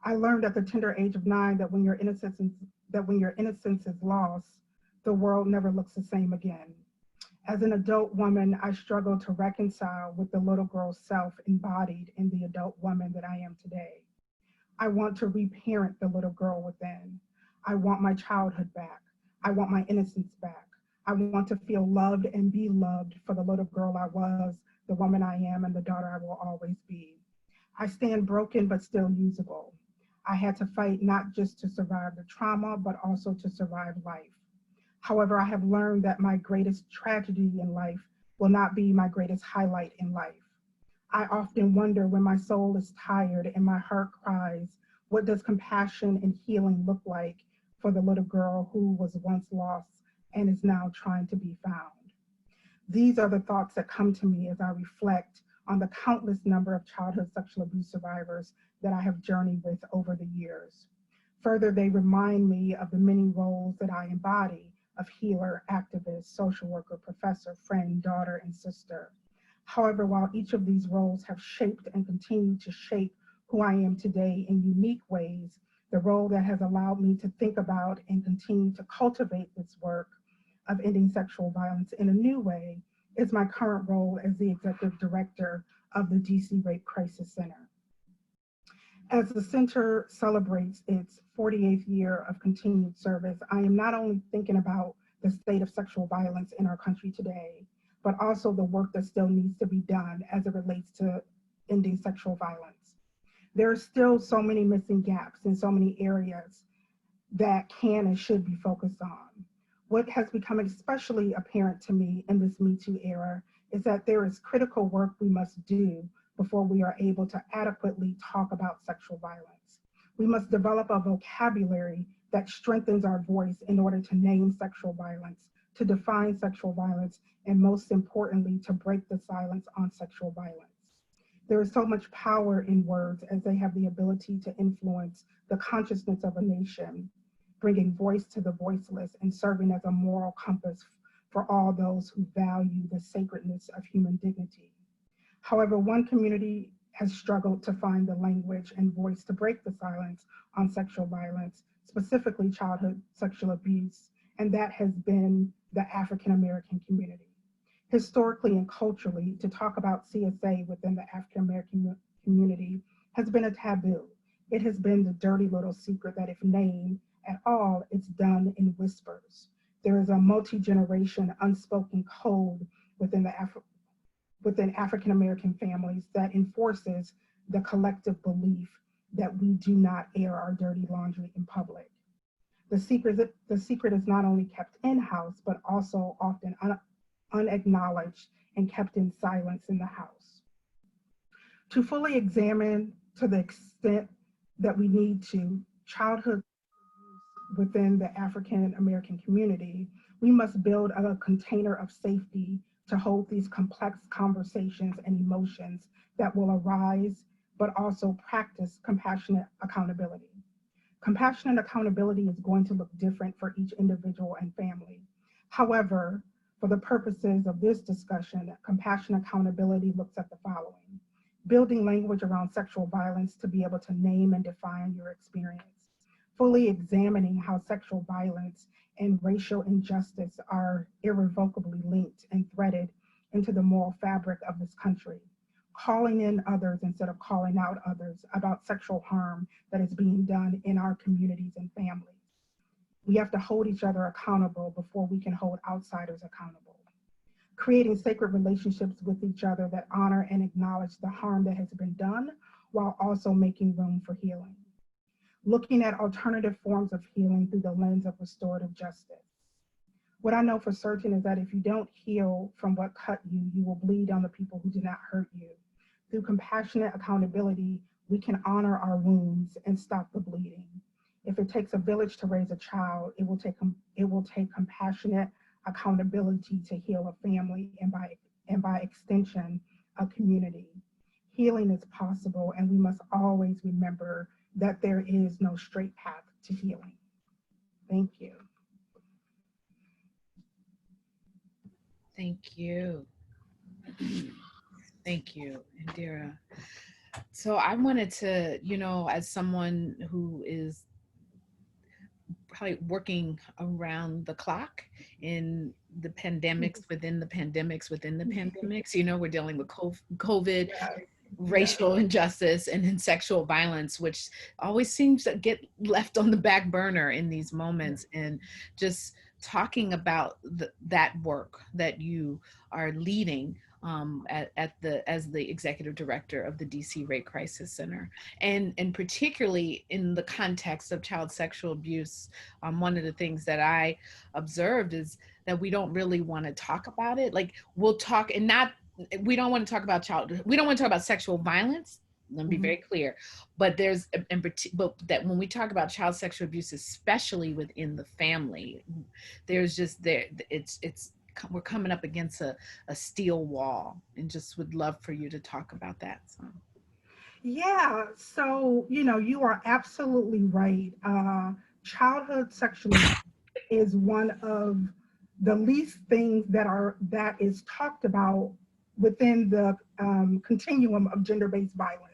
I learned at the tender age of 9 that when your innocence is lost, the world never looks the same again. As an adult woman, I struggled to reconcile with the little girl self embodied in the adult woman that I am today. I want to reparent the little girl within. I want my childhood back. I want my innocence back. I want to feel loved and be loved for the little girl I was, the woman I am, and the daughter I will always be. I stand broken but still usable. I had to fight not just to survive the trauma, but also to survive life. However, I have learned that my greatest tragedy in life will not be my greatest highlight in life. I often wonder when my soul is tired and my heart cries, what does compassion and healing look like for the little girl who was once lost and is now trying to be found? These are the thoughts that come to me as I reflect on the countless number of childhood sexual abuse survivors that I have journeyed with over the years. Further, they remind me of the many roles that I embody of healer, activist, social worker, professor, friend, daughter, and sister. However, while each of these roles have shaped and continue to shape who I am today in unique ways, the role that has allowed me to think about and continue to cultivate this work of ending sexual violence in a new way is my current role as the executive director of the DC Rape Crisis Center. As the center celebrates its 48th year of continued service, I am not only thinking about the state of sexual violence in our country today, but also the work that still needs to be done as it relates to ending sexual violence. There are still so many missing gaps in so many areas that can and should be focused on. What has become especially apparent to me in this Me Too era is that there is critical work we must do before we are able to adequately talk about sexual violence. We must develop a vocabulary that strengthens our voice in order to name sexual violence, to define sexual violence, and most importantly, to break the silence on sexual violence. There is so much power in words as they have the ability to influence the consciousness of a nation, bringing voice to the voiceless and serving as a moral compass for all those who value the sacredness of human dignity. However, one community has struggled to find the language and voice to break the silence on sexual violence, specifically childhood sexual abuse, and that has been the African American community. Historically and culturally, to talk about CSA within the African American community has been a taboo. It has been the dirty little secret that if named at all, it's done in whispers. There is a multi-generation unspoken code within African American families that enforces the collective belief that we do not air our dirty laundry in public. The secret is not only kept in-house, but also often unacknowledged and kept in silence in the house. To fully examine, to the extent that we need to, childhood within the African American community, we must build a container of safety to hold these complex conversations and emotions that will arise, but also practice compassionate accountability. Compassionate accountability is going to look different for each individual and family. However, for the purposes of this discussion, compassionate accountability looks at the following: building language around sexual violence to be able to name and define your experience, fully examining how sexual violence and racial injustice are irrevocably linked and threaded into the moral fabric of this country, calling in others instead of calling out others about sexual harm that is being done in our communities and families. We have to hold each other accountable before we can hold outsiders accountable. Creating sacred relationships with each other that honor and acknowledge the harm that has been done while also making room for healing. Looking at alternative forms of healing through the lens of restorative justice. What I know for certain is that if you don't heal from what cut you, you will bleed on the people who did not hurt you. Through compassionate accountability, we can honor our wounds and stop the bleeding. If it takes a village to raise a child, it will take compassionate accountability to heal a family and by extension, a community. Healing is possible, and we must always remember that there is no straight path to healing. Thank you. Thank you. Thank you, Indira. So I wanted to, as someone who is probably working around the clock in the pandemics within the pandemics within the pandemics, we're dealing with COVID, racial injustice, and then sexual violence, which always seems to get left on the back burner in these moments. And just talking about that work that you are leading as the executive director of the DC Rape Crisis Center, and particularly in the context of child sexual abuse. One of the things that I observed is that we don't really want to talk about it. Like, we'll talk and not, we don't want to talk about we don't want to talk about sexual violence. Let me be very clear, but but that when we talk about child sexual abuse, especially within the family, there's just we're coming up against a steel wall, and just would love for you to talk about that. Yeah, so you are absolutely right. Childhood sexual abuse is one of the least things that is talked about within the continuum of gender-based violence.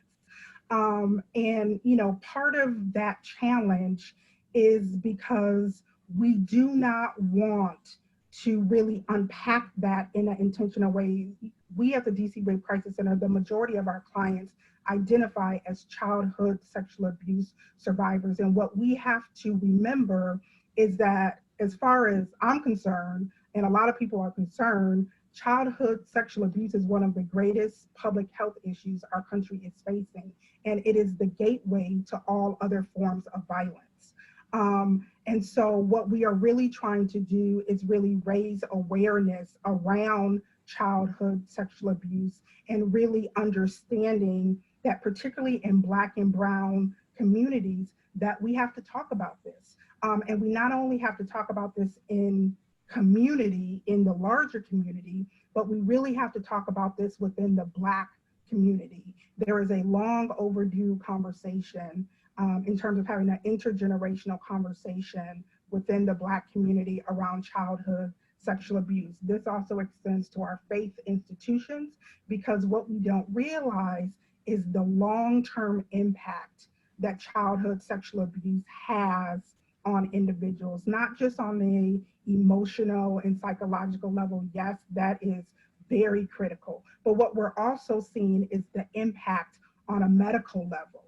And part of that challenge is because we do not want to really unpack that in an intentional way. We at the DC Rape Crisis Center, the majority of our clients identify as childhood sexual abuse survivors. And what we have to remember is that, as far as I'm concerned, and a lot of people are concerned, childhood sexual abuse is one of the greatest public health issues our country is facing. And it is the gateway to all other forms of violence. And so what we are really trying to do is really raise awareness around childhood sexual abuse, and really understanding that, particularly in Black and Brown communities, that we have to talk about this. And we not only have to talk about this in the larger community, but we really have to talk about this within the Black community. There is a long overdue conversation in terms of having an intergenerational conversation within the Black community around childhood sexual abuse. This also extends to our faith institutions, because what we don't realize is the long-term impact that childhood sexual abuse has on individuals, not just on the emotional and psychological level. Yes, that is very critical. But what we're also seeing is the impact on a medical level,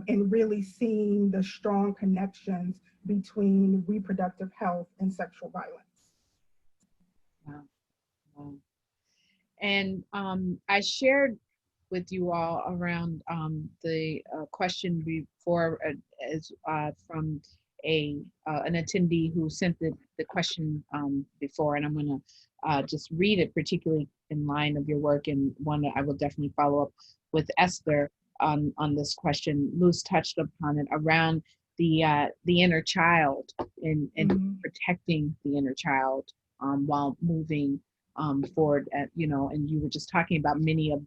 and really seeing the strong connections between reproductive health and sexual violence. Wow. And I shared with you all around the question before from an attendee who sent the question before, and I'm going to just read it, particularly in line of your work, and one that I will definitely follow up with Esther on this question. Luz touched upon it around the inner child and protecting the inner child while moving forward. You know, and you were just talking about many of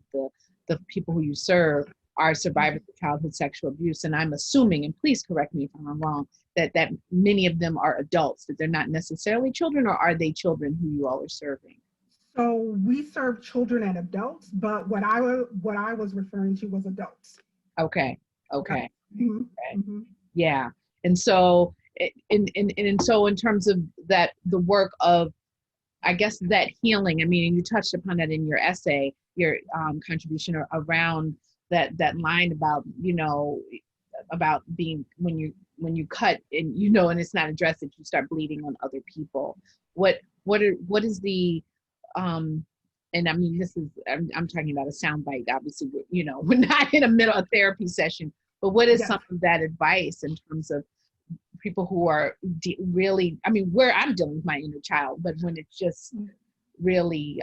the people who you serve are survivors of childhood sexual abuse, and I'm assuming, and please correct me if I'm wrong, that many of them are adults, that they're not necessarily children, or are they children who you all are serving? So we serve children and adults, but what I was referring to was adults. Okay. Okay. Yeah. And so, and so in terms of that, the work of, I guess, that healing, I mean, and you touched upon that in your essay, your contribution around that line about, you know, about being, when you cut and, you know, and it's not addressed, that you start bleeding on other people. What is the, and I mean, this is, I'm talking about a soundbite, obviously, you know, we're not in a middle of therapy session, but what is some of that advice in terms of people who are really, I mean, where I'm dealing with my inner child, but when it's just really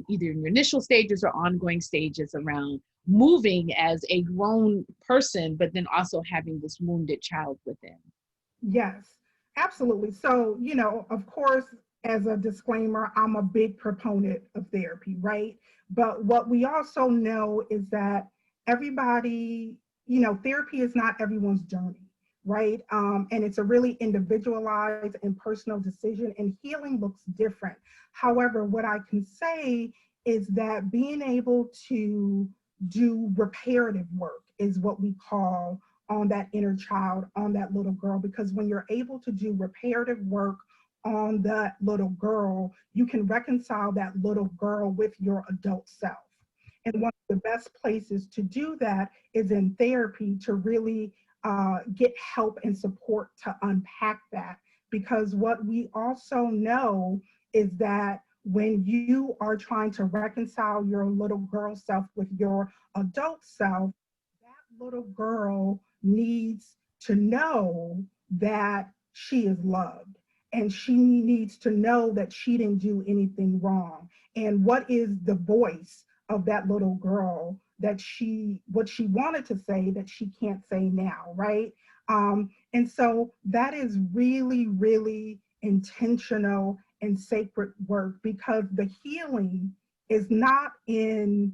either in your initial stages or ongoing stages around moving as a grown person, but then also having this wounded child within? Yes, absolutely. So, you know, of course, as a disclaimer, I'm a big proponent of therapy, right? But what we also know is that everybody, you know, therapy is not everyone's journey, right? And it's a really individualized and personal decision, and healing looks different. However, what I can say is that being able to do reparative work is what we call on that inner child, on that little girl, because when you're able to do reparative work on that little girl, you can reconcile that little girl with your adult self. And one of the best places to do that is in therapy, to really get help and support to unpack that. Because what we also know is that when you are trying to reconcile your little girl self with your adult self, that little girl needs to know that she is loved, and she needs to know that she didn't do anything wrong. And what is the voice of that little girl, that what she wanted to say that she can't say now, right? And so that is really, really intentional and sacred work, because the healing is not in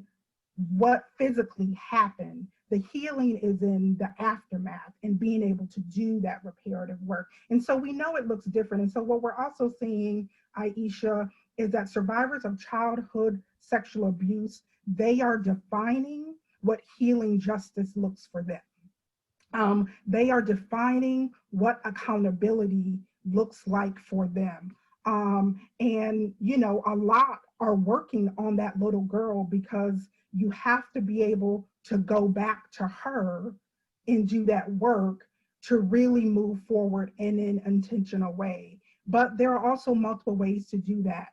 what physically happened. The healing is in the aftermath and being able to do that reparative work. And so we know it looks different. And so what we're also seeing, Aisha, is that survivors of childhood sexual abuse, they are defining what healing justice looks for them. They are defining what accountability looks like for them. And, you know, a lot are working on that little girl, because you have to be able to go back to her and do that work to really move forward in an intentional way. But there are also multiple ways to do that.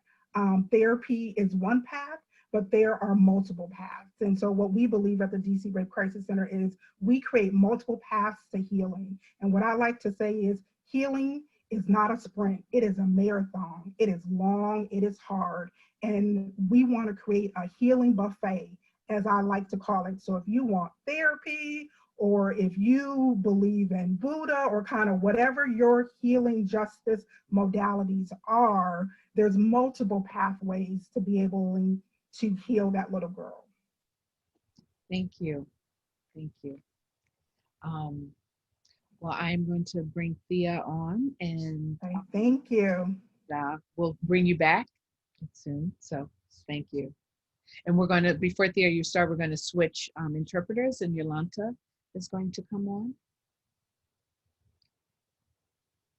Therapy is one path, but there are multiple paths. And so what we believe at the DC Rape Crisis Center is we create multiple paths to healing. And what I like to say is healing is not a sprint, it is a marathon. It is long, it is hard. And we want to create a healing buffet, as I like to call it. So if you want therapy, or if you believe in Buddha, or kind of whatever your healing justice modalities are, there's multiple pathways to be able to heal that little girl. Thank you. Thank you. Well, I'm going to bring Thea on, and thank you. We'll bring you back soon. So thank you. And we're going to, before Thea, you start, we're going to switch interpreters, and Yolanta is going to come on.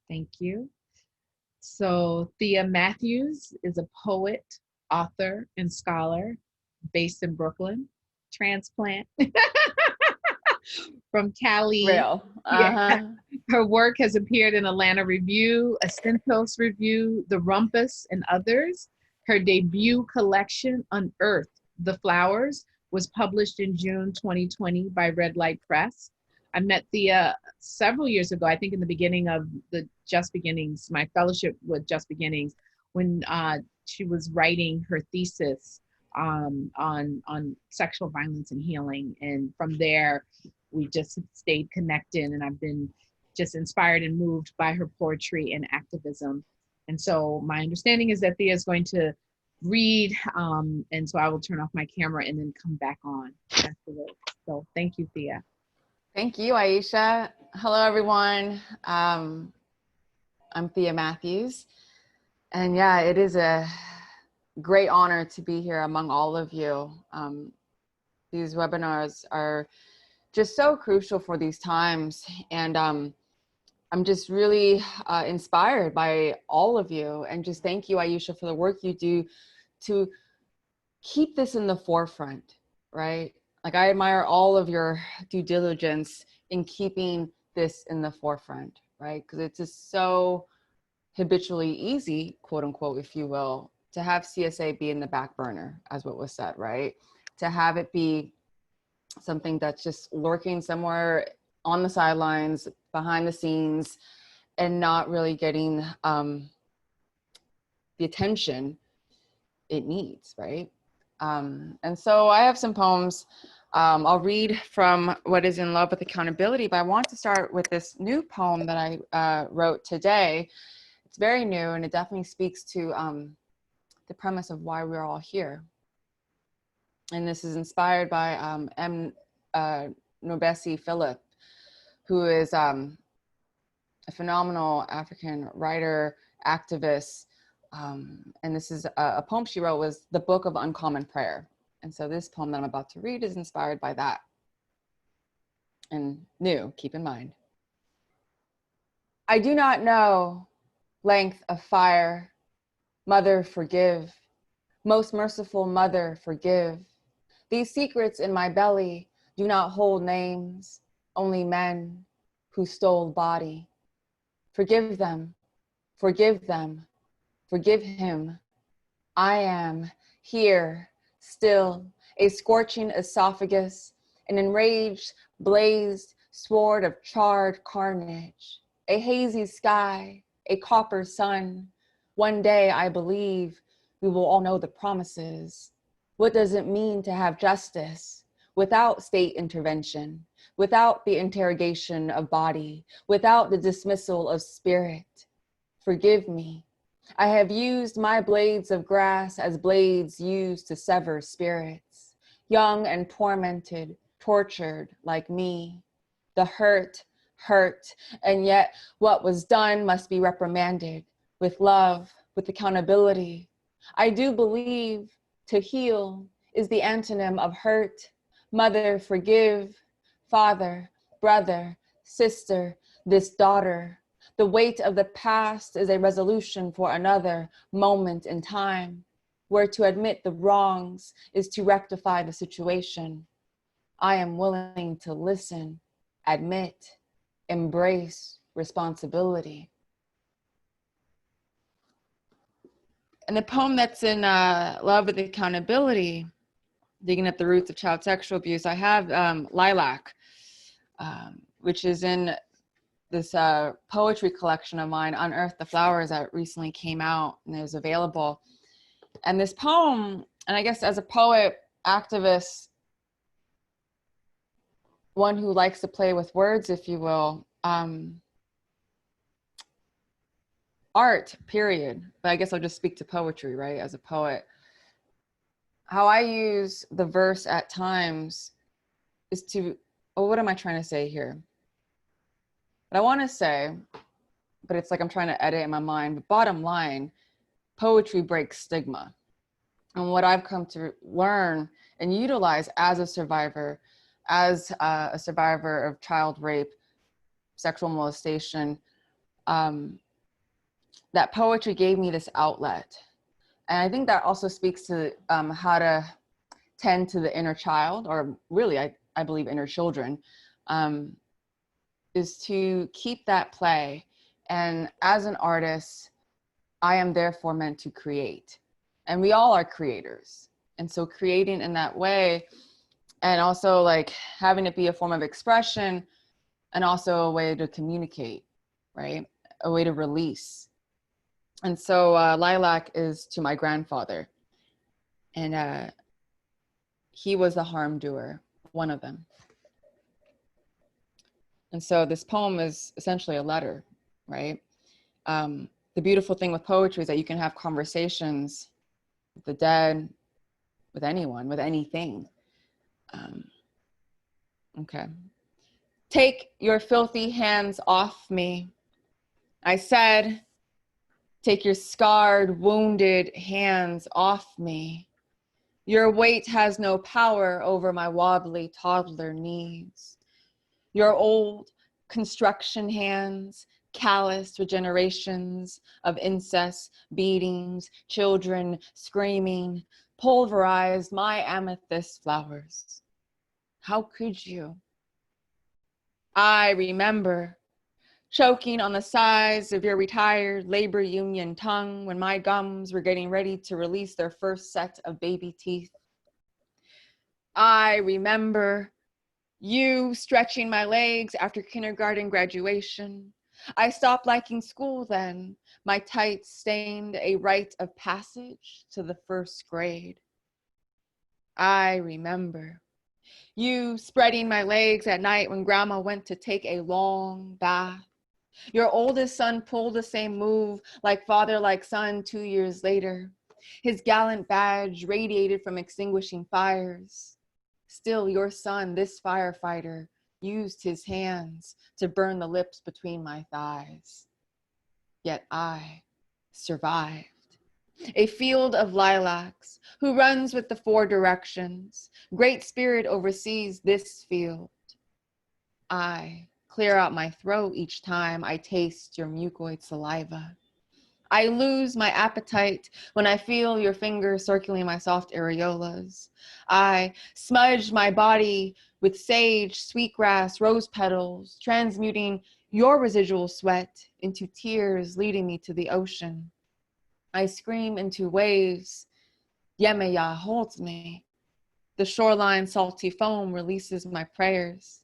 Thank you. So Thea Matthews is a poet, author, and scholar based in Brooklyn, transplant from Cali. Real. Yeah. Her work has appeared in Atlanta Review, Acentos Review, The Rumpus, and others. Her debut collection, Unearth the Flowers, was published in June 2020 by Red Light Press. I met Thea several years ago, I think in the beginning of the Just Beginnings, my fellowship with Just Beginnings, when she was writing her thesis on sexual violence and healing. And from there, we just stayed connected, and I've been just inspired and moved by her poetry and activism. And so my understanding is that Thea is going to read, and so I will turn off my camera and then come back on afterwards. So thank you, Thea. Thank you, Aisha. Hello, everyone. I'm Thea Matthews. And yeah, it is a great honor to be here among all of you. These webinars are just so crucial for these times. And I'm just really inspired by all of you. And just thank you, Aisha, for the work you do to keep this in the forefront, right? Like, I admire all of your due diligence in keeping this in the forefront, right? Because it's just so habitually easy, quote unquote, if you will, to have CSA be in the back burner, as what was said, right? To have it be something that's just lurking somewhere on the sidelines, behind the scenes, and not really getting the attention it needs, right? And so I have some poems. I'll read from What is in Love with Accountability, but I want to start with this new poem that I wrote today. It's very new, and it definitely speaks to the premise of why we're all here. And this is inspired by M. Nobesi Philip, who is a phenomenal African writer, activist. And this is a poem she wrote, was The Book of Uncommon Prayer. And so this poem that I'm about to read is inspired by that. And new, keep in mind. I do not know length of fire. Mother, forgive. Most merciful Mother, forgive. These secrets in my belly do not hold names, only men who stole body. Forgive them, forgive them, forgive him. I am here, still, a scorching esophagus, an enraged, blazed sword of charred carnage, a hazy sky, a copper sun. One day, I believe, we will all know the promises. What does it mean to have justice without state intervention, without the interrogation of body, without the dismissal of spirit? Forgive me. I have used my blades of grass as blades used to sever spirits, young and tormented, tortured like me. The hurt, and yet what was done must be reprimanded with love, with accountability. I do believe to heal is the antonym of hurt. Mother, forgive. Father, brother, sister, this daughter. The weight of the past is a resolution for another moment in time, where to admit the wrongs is to rectify the situation. I am willing to listen, admit, embrace responsibility. And the poem that's in Love with Accountability, digging at the roots of child sexual abuse, I have Lilac, which is in this poetry collection of mine, Unearth the Flowers, that recently came out and is available. And this poem, and I guess as a poet, activist, one who likes to play with words, if you will, art, period. But I guess I'll just speak to poetry, right? As a poet, how I use the verse at times is to, oh, what am I trying to say here? What I want to say, but it's like I'm trying to edit in my mind, but bottom line, poetry breaks stigma. And what I've come to learn and utilize as a survivor of child rape, sexual molestation, that poetry gave me this outlet. And I think that also speaks to how to tend to the inner child, or really, I believe inner children, is to keep that play. And as an artist, I am therefore meant to create. And we all are creators. And so creating in that way, and also like having it be a form of expression, and also a way to communicate, right? A way to release. And so Lilac is to my grandfather. And he was the harm doer, one of them. And so this poem is essentially a letter, right? The beautiful thing with poetry is that you can have conversations with the dead, with anyone, with anything. Okay. Take your filthy hands off me. I said, take your scarred, wounded hands off me. Your weight has no power over my wobbly toddler knees. Your old construction hands, calloused with generations of incest, beatings, children screaming, pulverized my amethyst flowers. How could you? I remember choking on the sides of your retired labor union tongue when my gums were getting ready to release their first set of baby teeth. I remember you stretching my legs after kindergarten graduation. I stopped liking school then. My tights stained a rite of passage to the first grade. I remember you spreading my legs at night when grandma went to take a long bath. Your oldest son pulled the same move, like father, like son, 2 years later. His gallant badge radiated from extinguishing fires. Still, your son, this firefighter, used his hands to burn the lips between my thighs. Yet I survived. A field of lilacs, who runs with the 4 directions. Great Spirit oversees this field. I clear out my throat each time I taste your mucoid saliva. I lose my appetite when I feel your fingers circling my soft areolas. I smudge my body with sage, sweetgrass, rose petals, transmuting your residual sweat into tears leading me to the ocean. I scream into waves. Yemeya holds me. The shoreline salty foam releases my prayers.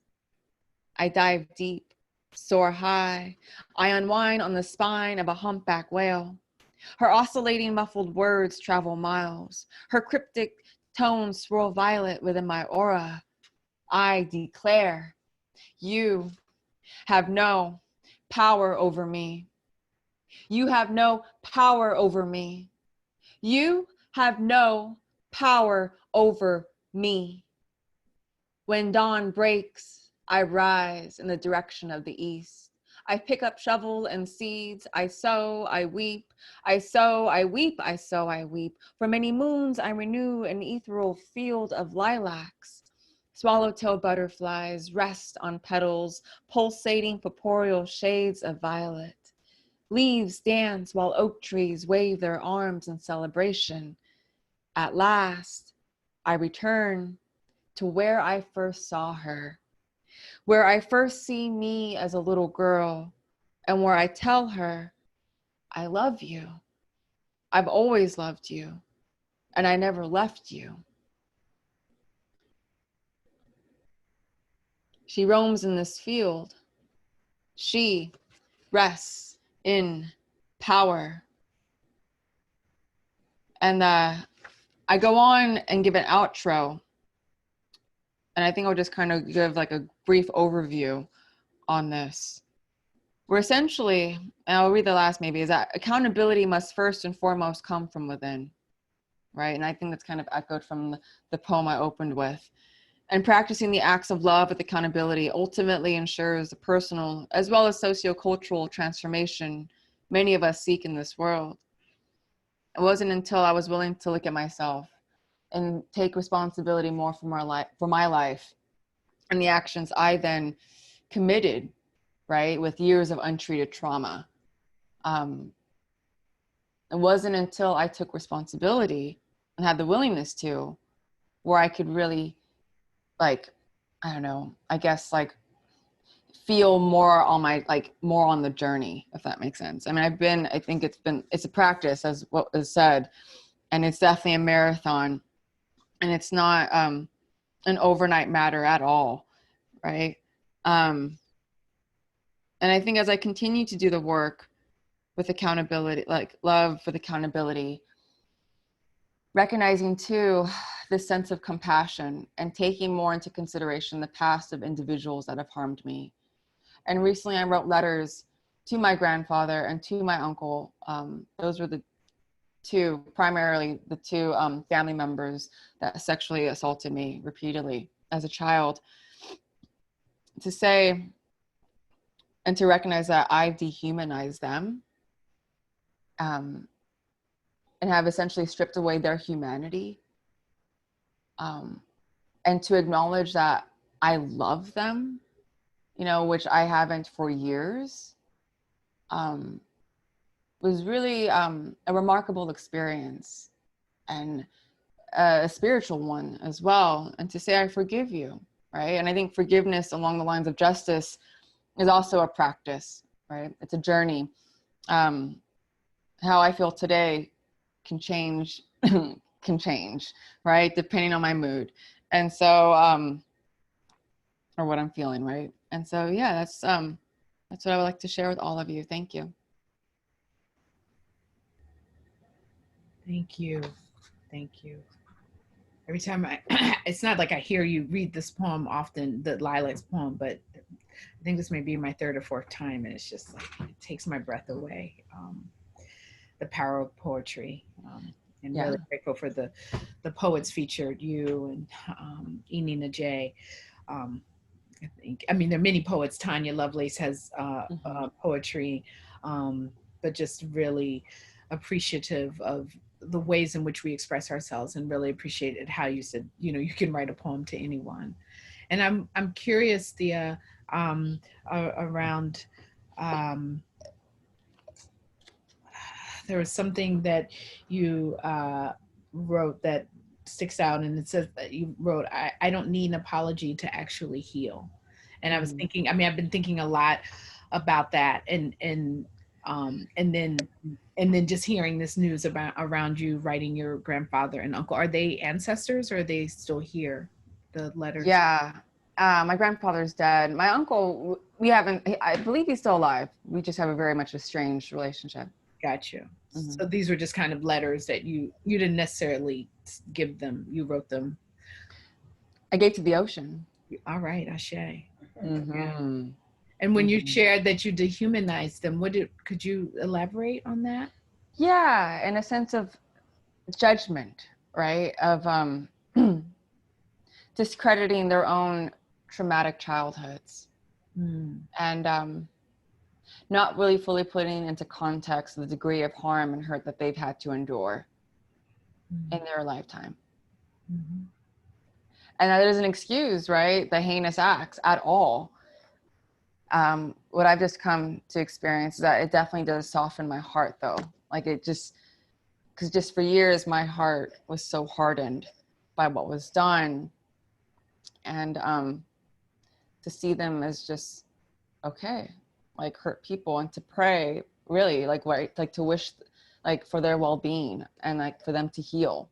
I dive deep, soar high. I unwind on the spine of a humpback whale. Her oscillating muffled words travel miles. Her cryptic tones swirl violet within my aura. I declare, you have no power over me. You have no power over me. You have no power over me. When dawn breaks, I rise in the direction of the east. I pick up shovel and seeds. I sow, I weep. I sow, I weep. I sow, I weep. For many moons, I renew an ethereal field of lilacs. Swallowtail butterflies rest on petals, pulsating purpureal shades of violet. Leaves dance while oak trees wave their arms in celebration. At last, I return to where I first saw her, where I first see me as a little girl, and where I tell her, I love you. I've always loved you, and I never left you. She roams in this field. She rests in power. And I go on and give an outro. And I think I'll just kind of give like a brief overview on this. We're essentially, and I'll read the last maybe, is that accountability must first and foremost come from within, right? And I think that's kind of echoed from the poem I opened with. And practicing the acts of love with accountability ultimately ensures the personal as well as sociocultural transformation many of us seek in this world. It wasn't until I was willing to look at myself and take responsibility more for my life and the actions I then committed, right, with years of untreated trauma. It wasn't until I took responsibility and had the willingness to, where I could really, like, I don't know, I guess like feel more on my, like more on the journey, if that makes sense. I mean, I think it's a practice, as what was said, and it's definitely a marathon, and it's not an overnight matter at all, right? And I think as I continue to do the work with accountability, like love with accountability, recognizing too this sense of compassion and taking more into consideration the past of individuals that have harmed me. And recently I wrote letters to my grandfather and to my uncle. Those were primarily the two family members that sexually assaulted me repeatedly as a child, to say and to recognize that I dehumanized them, and have essentially stripped away their humanity, and to acknowledge that I love them, you know, which I haven't for years, was really a remarkable experience, and a spiritual one as well. And to say, I forgive you, right? And I think forgiveness along the lines of justice is also a practice, right? It's a journey. How I feel today can change, right? Depending on my mood. And so, or what I'm feeling, right? And so, yeah, that's what I would like to share with all of you. Thank you. Thank you. Thank you. Every time it's not like I hear you read this poem often, the Lilac's poem, but I think this may be my third or fourth time, and it's just like, it takes my breath away. The power of poetry. And really grateful for the poets featured, you and Enina J. I mean, there are many poets. Tanya Lovelace has poetry, but just really appreciative of the ways in which we express ourselves, and really appreciated how you said, you know, you can write a poem to anyone. And I'm curious, Thea, around, there was something that you wrote that sticks out, and it says that you wrote, I don't need an apology to actually heal. And I was thinking, I mean, I've been thinking a lot about that, and then just hearing this news around you writing your grandfather and uncle. Are they ancestors, or are they still here, the letters? Yeah, my grandfather's dead. My uncle, I believe he's still alive. We just have a very much estranged relationship. Got you. So these were just kind of letters that you didn't necessarily give them, you wrote them. I gave to the ocean. All right, Ashe. Yeah. And when you shared that you dehumanized them, could you elaborate on that? Yeah, in a sense of judgment, right? Of discrediting their own traumatic childhoods. And not really fully putting into context the degree of harm and hurt that they've had to endure in their lifetime. And that doesn't excuse, right, the heinous acts at all. What I've just come to experience is that it definitely does soften my heart, though. Like because just for years, my heart was so hardened by what was done. And to see them as just, okay, like hurt people, and to pray, really, like to wish, like, for their well-being and like for them to heal,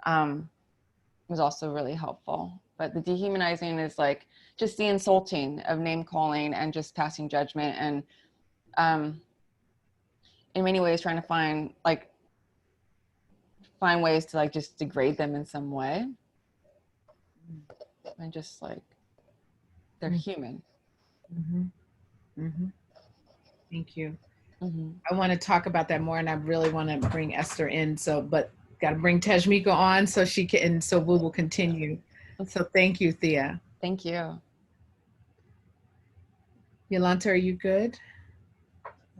was also really helpful. But the dehumanizing is like just the insulting of name calling and just passing judgment, and in many ways trying to find ways to like just degrade them in some way, and just like they're human. Thank you. I want to talk about that more, and I really want to bring Esther in. But got to bring Tajmika on so she can, and so we will continue. So thank you, Thea. Thank you. Yolanta, are you good?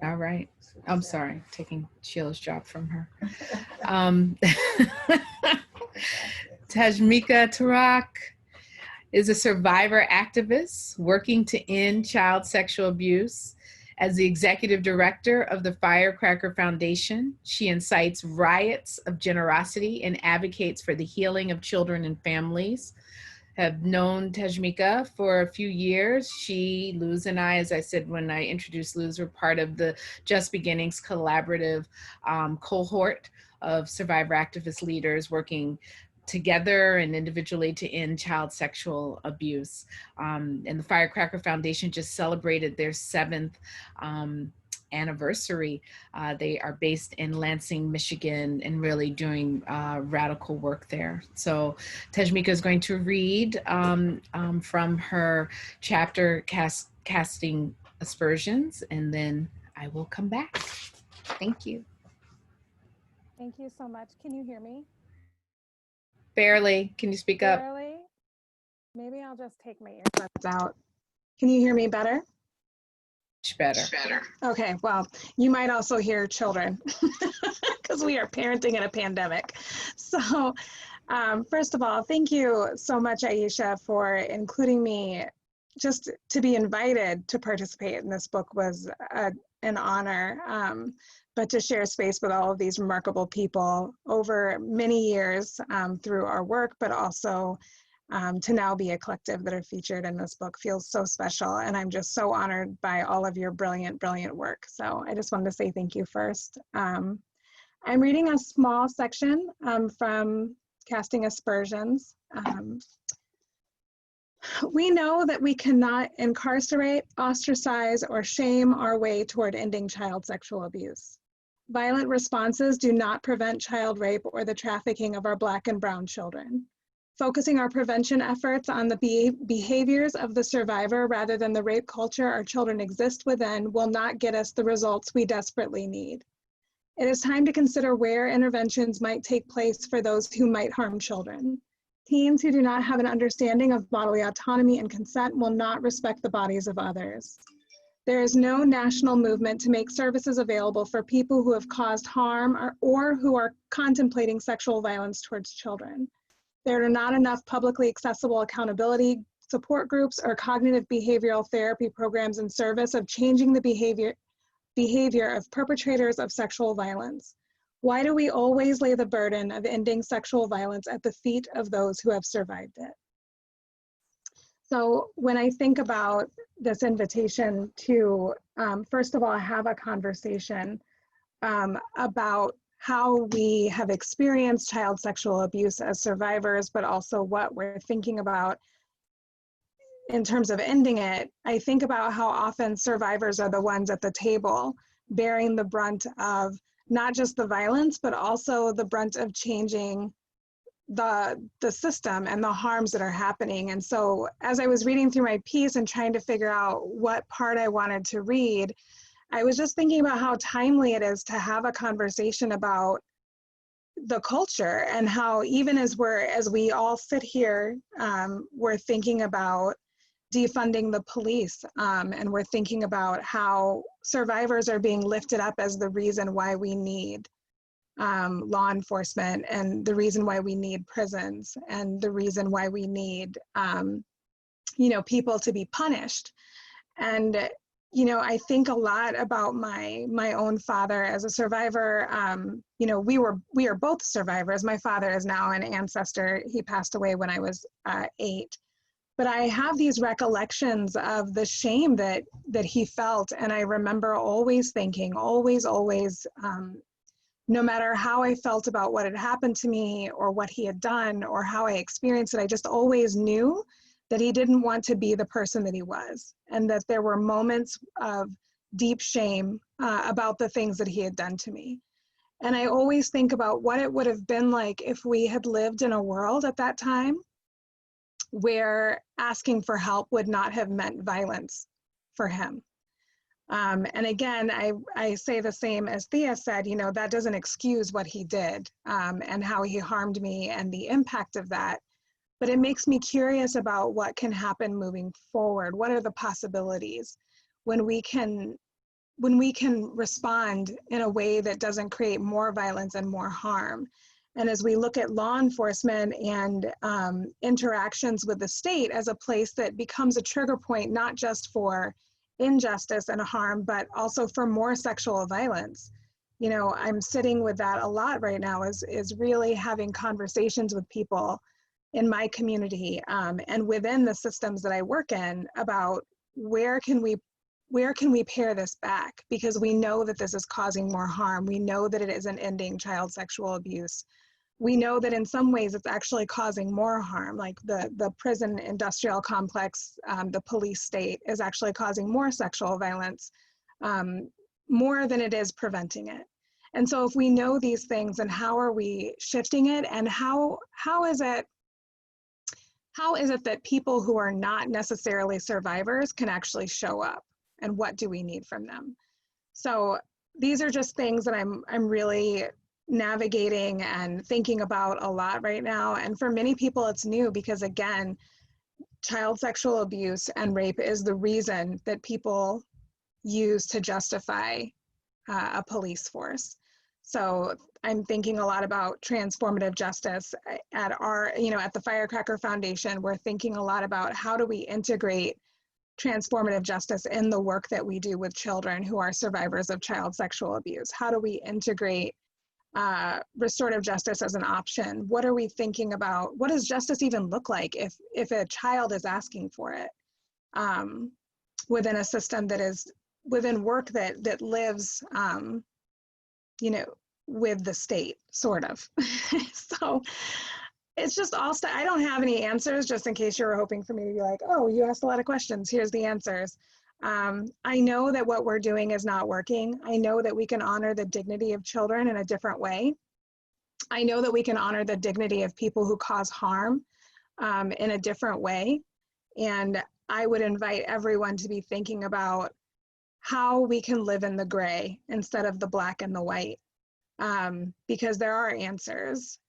All right. I'm sorry, taking Sheila's job from her. Tajmika Tarak is a survivor activist working to end child sexual abuse. As the executive director of the Firecracker Foundation, she incites riots of generosity and advocates for the healing of children and families. Have known Tajmika for a few years. Luz and I, as I said when I introduced Luz, were part of the Just Beginnings collaborative cohort of survivor activist leaders working together and individually to end child sexual abuse. And the Firecracker Foundation just celebrated their 7th anniversary. They are based in Lansing, Michigan, and really doing radical work there. So Tajmika is going to read from her chapter, Casting Aspersions, and then I will come back. Thank you. Thank you so much. Can you hear me? Barely. Can you speak up? Barely. Maybe I'll just take my earbuds out. Can you hear me better? Much better. Okay, well, you might also hear children because we are parenting in a pandemic. So first of all, thank you so much, Aisha, for including me. Just to be invited to participate in this book was an honor, but to share space with all of these remarkable people over many years through our work, but also to now be a collective that are featured in this book feels so special. And I'm just so honored by all of your brilliant, brilliant work. So I just wanted to say thank you first. I'm reading a small section from Casting Aspersions. We know that we cannot incarcerate, ostracize, or shame our way toward ending child sexual abuse. Violent responses do not prevent child rape or the trafficking of our Black and brown children. Focusing our prevention efforts on the behaviors of the survivor rather than the rape culture our children exist within will not get us the results we desperately need. It is time to consider where interventions might take place for those who might harm children. Teens who do not have an understanding of bodily autonomy and consent will not respect the bodies of others. There is no national movement to make services available for people who have caused harm or who are contemplating sexual violence towards children. There are not enough publicly accessible accountability support groups or cognitive behavioral therapy programs in service of changing the behavior of perpetrators of sexual violence. Why do we always lay the burden of ending sexual violence at the feet of those who have survived it? So when I think about this invitation to, first of all, have a conversation about how we have experienced child sexual abuse as survivors, but also what we're thinking about in terms of ending it, I think about how often survivors are the ones at the table bearing the brunt of not just the violence, but also the brunt of changing the system and the harms that are happening. And so as I was reading through my piece and trying to figure out what part I wanted to read, I was just thinking about how timely it is to have a conversation about the culture and how even as we all sit here, we're thinking about defunding the police, and we're thinking about how survivors are being lifted up as the reason why we need law enforcement and the reason why we need prisons and the reason why we need people to be punished. And I think a lot about my own father as a survivor. We are both survivors. My father is now an ancestor. He passed away when I was 8. But I have these recollections of the shame that he felt. And I remember always thinking, always, no matter how I felt about what had happened to me or what he had done or how I experienced it, I just always knew that he didn't want to be the person that he was, and that there were moments of deep shame about the things that he had done to me. And I always think about what it would have been like if we had lived in a world at that time where asking for help would not have meant violence for him. And again, I say the same as Thea said, that doesn't excuse what he did and how he harmed me and the impact of that. But it makes me curious about what can happen moving forward. What are the possibilities when we can respond in a way that doesn't create more violence and more harm? And as we look at law enforcement and interactions with the state as a place that becomes a trigger point, not just for injustice and harm, but also for more sexual violence. I'm sitting with that a lot right now, is really having conversations with people in my community and within the systems that I work in about where can we pare this back, because we know that this is causing more harm. We know that it isn't ending child sexual abuse. We know that in some ways it's actually causing more harm, like the prison industrial complex, the police state is actually causing more sexual violence. more than it is preventing it. And so if we know these things, then how are we shifting it? And how is it that people who are not necessarily survivors can actually show up? And what do we need from them? So these are just things that I'm really navigating and thinking about a lot right now. And for many people, it's new because, again, child sexual abuse and rape is the reason that people use to justify a police force. So I'm thinking a lot about transformative justice at our, at the Firecracker Foundation. We're thinking a lot about how do we integrate transformative justice in the work that we do with children who are survivors of child sexual abuse. How do we integrate restorative justice as an option? What are we thinking about? What does justice even look like if a child is asking for it within a system that is within work that lives, with the state, sort of. So it's just all I don't have any answers, just in case you were hoping for me to be like, oh, you asked a lot of questions, here's the answers. I know that what we're doing is not working. I know that we can honor the dignity of children in a different way. I know that we can honor the dignity of people who cause harm in a different way. And I would invite everyone to be thinking about how we can live in the gray instead of the black and the white, because there are answers.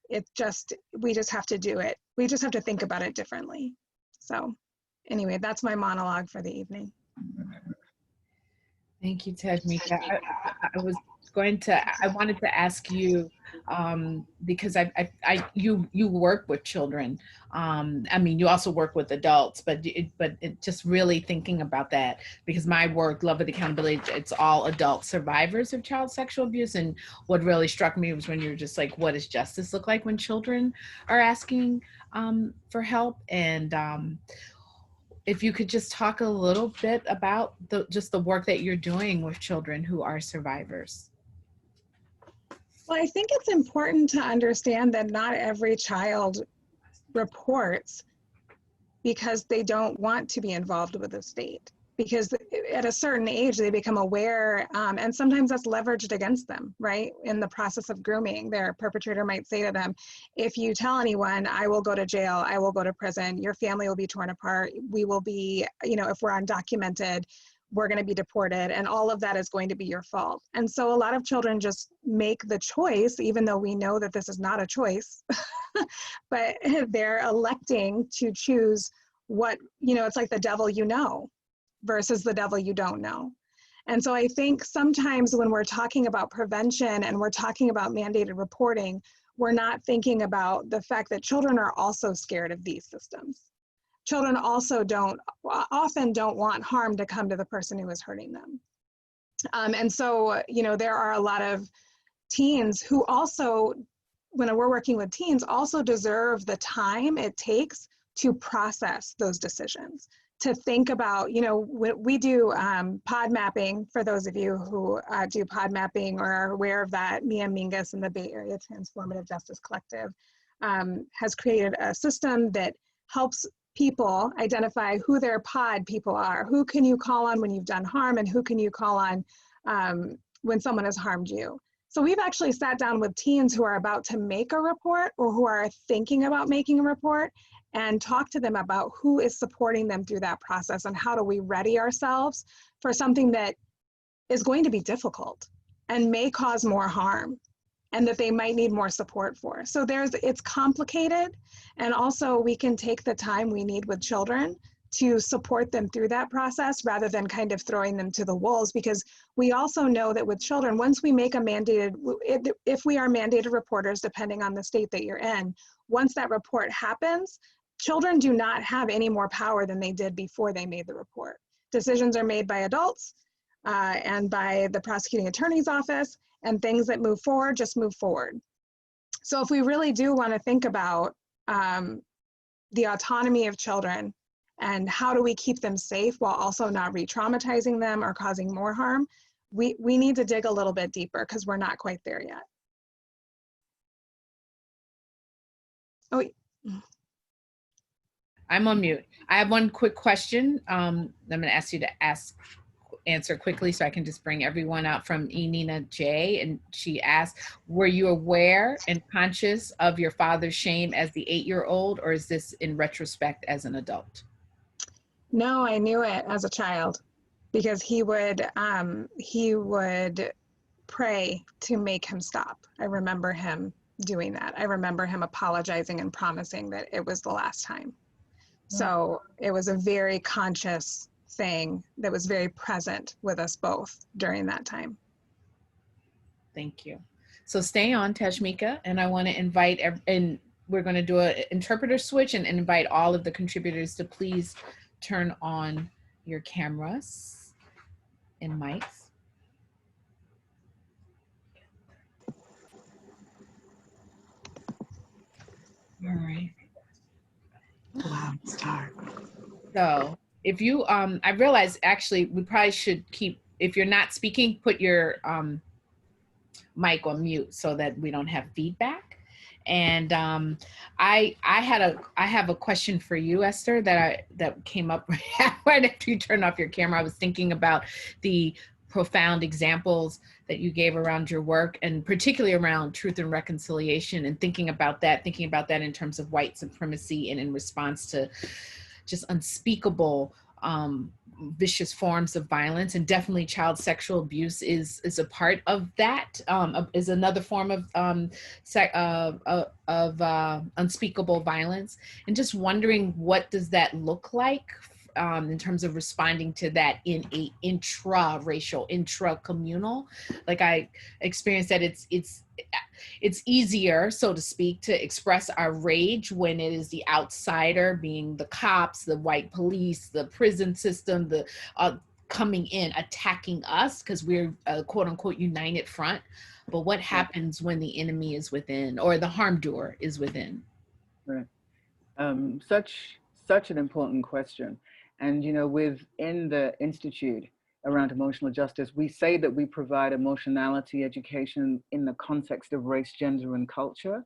We just have to do it. We just have to think about it differently. So anyway, that's my monologue for the evening. Thank you, Tadmika. I wanted to ask you, because you work with children. I mean, you also work with adults, but just really thinking about that, because my work, Love with Accountability, it's all adult survivors of child sexual abuse. And what really struck me was when you were just like, what does justice look like when children are asking for help? And if you could just talk a little bit about just the work that you're doing with children who are survivors. Well, I think it's important to understand that not every child reports because they don't want to be involved with the state. Because at a certain age, they become aware, and sometimes that's leveraged against them, right? In the process of grooming, their perpetrator might say to them, if you tell anyone, I will go to jail, I will go to prison, your family will be torn apart, we will be, if we're undocumented, we're going to be deported, and all of that is going to be your fault. And so a lot of children just make the choice, even though we know that this is not a choice, but they're electing to choose what, it's like the devil you know versus the devil you don't know. And so I think sometimes when we're talking about prevention and we're talking about mandated reporting, we're not thinking about the fact that children are also scared of these systems. Children also often don't want harm to come to the person who is hurting them. And so, there are a lot of teens who also, when we're working with teens, also deserve the time it takes to process those decisions, to think about, we do pod mapping. For those of you who do pod mapping or are aware of that, Mia Mingus and the Bay Area Transformative Justice Collective has created a system that helps people identify who their pod people are. Who can you call on when you've done harm, and who can you call on when someone has harmed you? So we've actually sat down with teens who are about to make a report or who are thinking about making a report and talk to them about who is supporting them through that process and how do we ready ourselves for something that is going to be difficult and may cause more harm and that they might need more support for. So it's complicated, and also we can take the time we need with children to support them through that process rather than kind of throwing them to the wolves, because we also know that with children, once we make if we are mandated reporters, depending on the state that you're in, once that report happens, children do not have any more power than they did before they made the report. Decisions are made by adults and by the prosecuting attorney's office, and things that move forward just move forward. So if we really do want to think about the autonomy of children and how do we keep them safe while also not re-traumatizing them or causing more harm, we need to dig a little bit deeper because we're not quite there yet. Oh, I'm on mute. I have one quick question. I'm going to ask you to ask answer quickly so I can just bring everyone out. From Enina J, and she asked, were you aware and conscious of your father's shame as the 8-year-old, or is this in retrospect as an adult? No, I knew it as a child because he would pray to make him stop. I remember him doing that. I remember him apologizing and promising that it was the last time. So it was a very conscious thing that was very present with us both during that time. Thank you. So stay on, Tashmika, and I want to invite, and we're going to do an interpreter switch and invite all of the contributors to please turn on your cameras and mics. All right. Wow, it's dark. So if you, I realize actually we probably should keep, if you're not speaking, put your mic on mute so that we don't have feedback. And I have a question for you, Esther, that came up right after you turned off your camera. I was thinking about the profound examples that you gave around your work, and particularly around truth and reconciliation, and thinking about that in terms of white supremacy and in response to just unspeakable vicious forms of violence. And definitely child sexual abuse is a part of that, is another form of unspeakable violence. And just wondering, what does that look like in terms of responding to that in a intra-racial, intra-communal? Like, I experienced that it's easier, so to speak, to express our rage when it is the outsider, being the cops, the white police, the prison system, the coming in, attacking us, because we're a quote unquote united front. But what happens when the enemy is within, or the harm doer is within? Right. Such an important question. And, you know, within the Institute around emotional justice, we say that we provide emotionality education in the context of race, gender, and culture,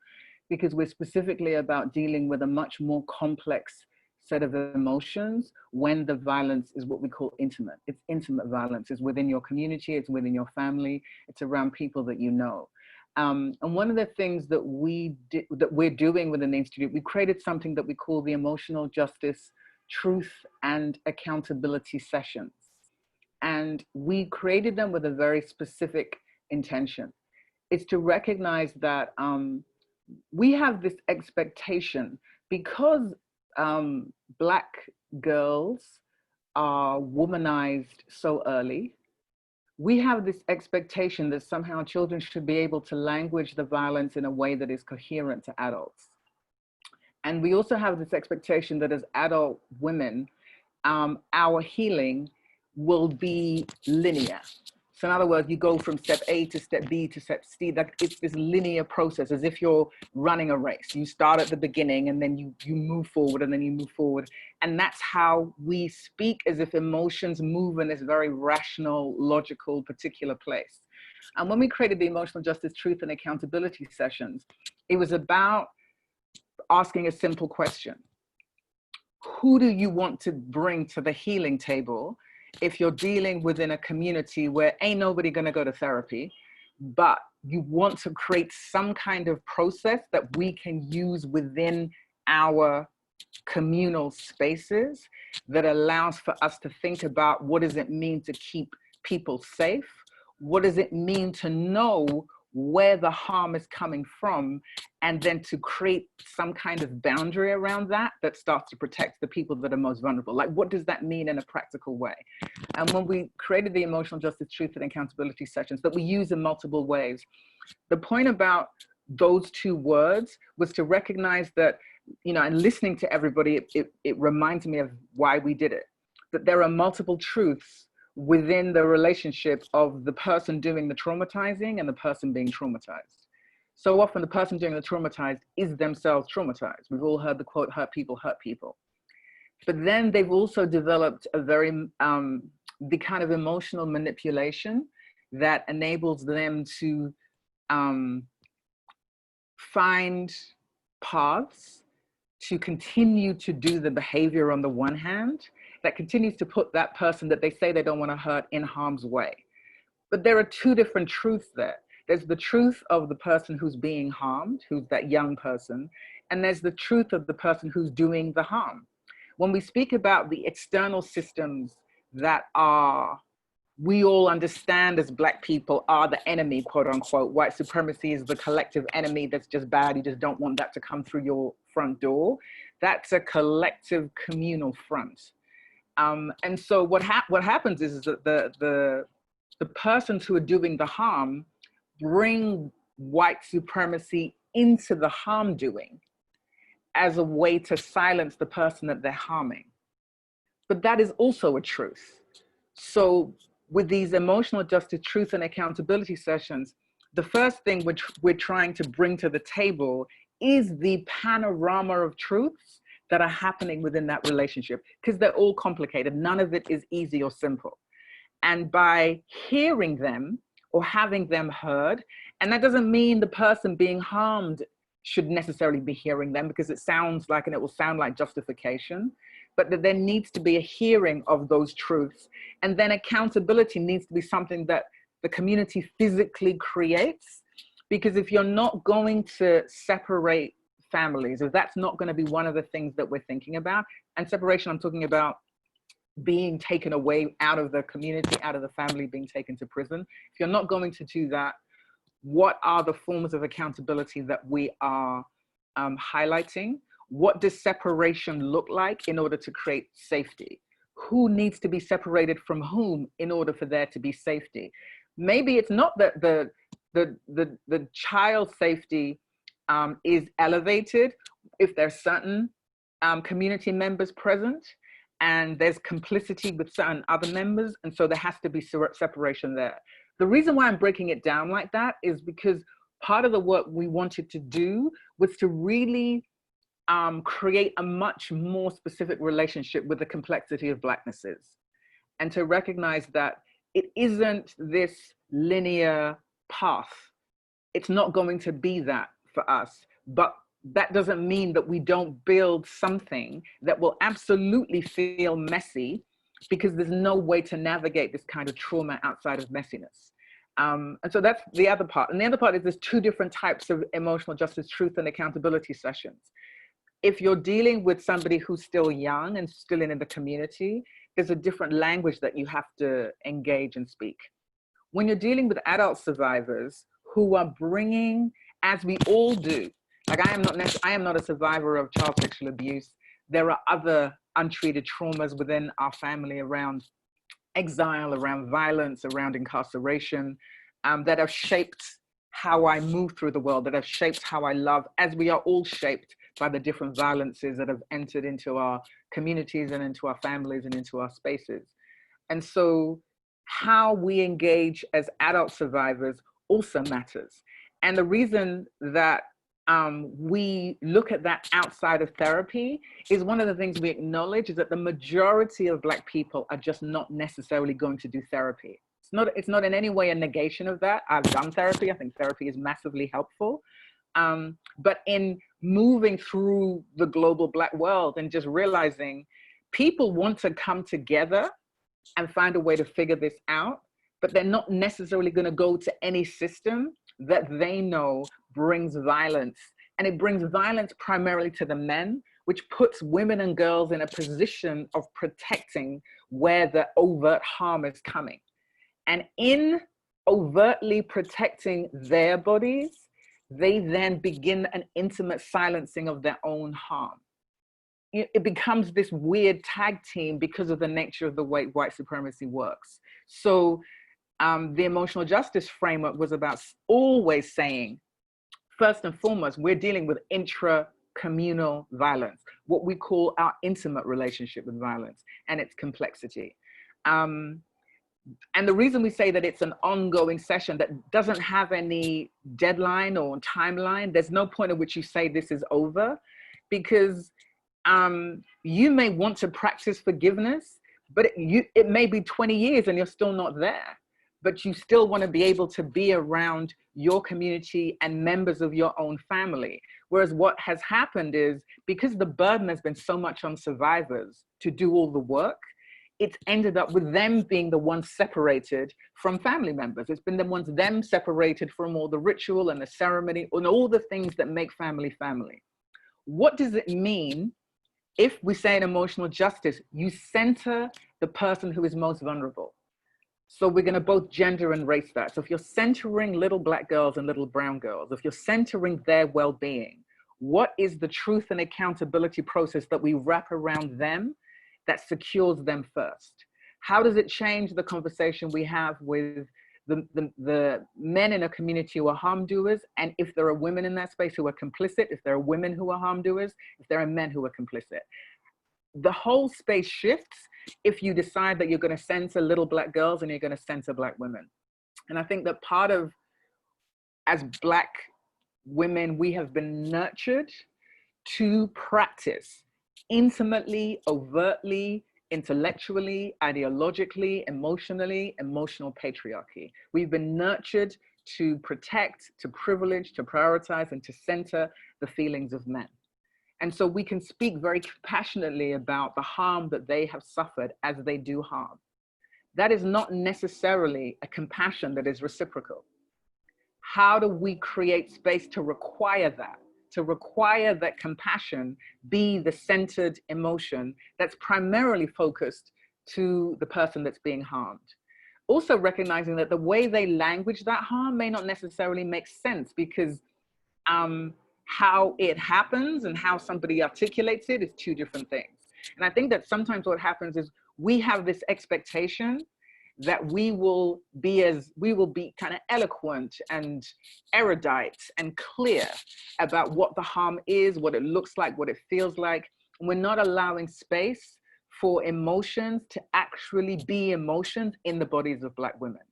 because we're specifically about dealing with a much more complex set of emotions when the violence is what we call intimate. It's intimate violence. It's within your community, it's within your family, it's around people that you know. And one of the things that we're doing within the Institute, we created something that we call the Emotional Justice Truth and Accountability Sessions. And we created them with a very specific intention. It's to recognize that we have this expectation, because Black girls are womanized so early, we have this expectation that somehow children should be able to language the violence in a way that is coherent to adults. And we also have this expectation that as adult women, our healing will be linear. So in other words, you go from step A to step B to step C. That it's this linear process, as if you're running a race. You start at the beginning and then you move forward and then you move forward. And that's how we speak, as if emotions move in this very rational, logical, particular place. And when we created the Emotional Justice, Truth and Accountability Sessions, it was about asking a simple question. Who do you want to bring to the healing table if you're dealing within a community where ain't nobody gonna go to therapy, but you want to create some kind of process that we can use within our communal spaces that allows for us to think about, what does it mean to keep people safe? What does it mean to know where the harm is coming from, and then to create some kind of boundary around that that starts to protect the people that are most vulnerable? Like, what does that mean in a practical way? And when we created the Emotional Justice, Truth and Accountability Sessions that we use in multiple ways, the point about those two words was to recognize that, you know, and listening to everybody, it reminds me of why we did it, that there are multiple truths within the relationship of the person doing the traumatizing and the person being traumatized. So often the person doing the traumatized is themselves traumatized. We've all heard the quote, hurt people hurt people. But then they've also developed a very, the kind of emotional manipulation that enables them to find paths to continue to do the behavior on the one hand, that continues to put that person that they say they don't want to hurt in harm's way. But there are two different truths there. There's the truth of the person who's being harmed, who's that young person, and there's the truth of the person who's doing the harm. When we speak about the external systems that we all understand as Black people are the enemy, quote unquote, white supremacy is the collective enemy that's just bad, you just don't want that to come through your front door. That's a collective communal front. And so what happens is that the persons who are doing the harm bring white supremacy into the harm doing as a way to silence the person that they're harming. But that is also a truth. So with these emotional justice, truth and accountability sessions, the first thing we're trying to bring to the table is the panorama of truths that are happening within that relationship, because they're all complicated. None of it is easy or simple. And by hearing them or having them heard, and that doesn't mean the person being harmed should necessarily be hearing them, because it sounds like, and it will sound like justification, but that there needs to be a hearing of those truths. And then accountability needs to be something that the community physically creates, because if you're not going to separate families, if that's not going to be one of the things that we're thinking about, and separation, I'm talking about being taken away out of the community, out of the family, being taken to prison. If you're not going to do that, what are the forms of accountability that we are highlighting? What does separation look like in order to create safety? Who needs to be separated from whom in order for there to be safety? Maybe it's not that the child safety is elevated if there's certain community members present and there's complicity with certain other members, and so there has to be separation there. The reason why I'm breaking it down like that is because part of the work we wanted to do was to really create a much more specific relationship with the complexity of Blacknesses, and to recognize that it isn't this linear path. It's not going to be that for us, but that doesn't mean that we don't build something that will absolutely feel messy, because there's no way to navigate this kind of trauma outside of messiness. And so that's the other part. And the other part is there's two different types of emotional justice, truth and accountability sessions. If you're dealing with somebody who's still young and still in the community, there's a different language that you have to engage and speak. When you're dealing with adult survivors who are bringing, as we all do, like I am not a survivor of child sexual abuse. There are other untreated traumas within our family around exile, around violence, around incarceration, that have shaped how I move through the world, that have shaped how I love, as we are all shaped by the different violences that have entered into our communities and into our families and into our spaces. And so how we engage as adult survivors also matters. And the reason that we look at that outside of therapy is one of the things we acknowledge is that the majority of Black people are just not necessarily going to do therapy. It's not in any way a negation of that. I've done therapy. I think therapy is massively helpful. But in moving through the global Black world and just realizing people want to come together and find a way to figure this out, but they're not necessarily going to go to any system that they know brings violence. And it brings violence primarily to the men, which puts women and girls in a position of protecting where the overt harm is coming. And in overtly protecting their bodies, they then begin an intimate silencing of their own harm. It becomes this weird tag team because of the nature of the way white supremacy works. So the emotional justice framework was about always saying, first and foremost, we're dealing with intra-communal violence, what we call our intimate relationship with violence and its complexity. And the reason we say that it's an ongoing session that doesn't have any deadline or timeline, there's no point at which you say this is over, because you may want to practice forgiveness, but it may be 20 years and you're still not there. But you still want to be able to be around your community and members of your own family. Whereas what has happened is, because the burden has been so much on survivors to do all the work, it's ended up with them being the ones separated from family members. It's been the ones them separated from all the ritual and the ceremony and all the things that make family family. What does it mean if we say in emotional justice, you center the person who is most vulnerable? So we're going to both gender and race that. So if you're centering little Black girls and little brown girls, if you're centering their well-being, what is the truth and accountability process that we wrap around them that secures them first? How does it change the conversation we have with the men in a community who are harm doers? And if there are women in that space who are complicit, if there are women who are harm doers, if there are men who are complicit, the whole space shifts if you decide that you're going to censor little Black girls and you're going to censor Black women. And I think that part of, as Black women, we have been nurtured to practice intimately, overtly, intellectually, ideologically, emotionally, emotional patriarchy. We've been nurtured to protect, to privilege, to prioritize, and to center the feelings of men. And so we can speak very compassionately about the harm that they have suffered as they do harm. That is not necessarily a compassion that is reciprocal. How do we create space to require that? To require that compassion be the centered emotion that's primarily focused to the person that's being harmed. Also recognizing that the way they language that harm may not necessarily make sense, because how it happens and how somebody articulates it is two different things. And I think that sometimes what happens is we have this expectation that we will be kind of eloquent and erudite and clear about what the harm is, what it looks like, what it feels like. And we're not allowing space for emotions to actually be emotions in the bodies of Black women.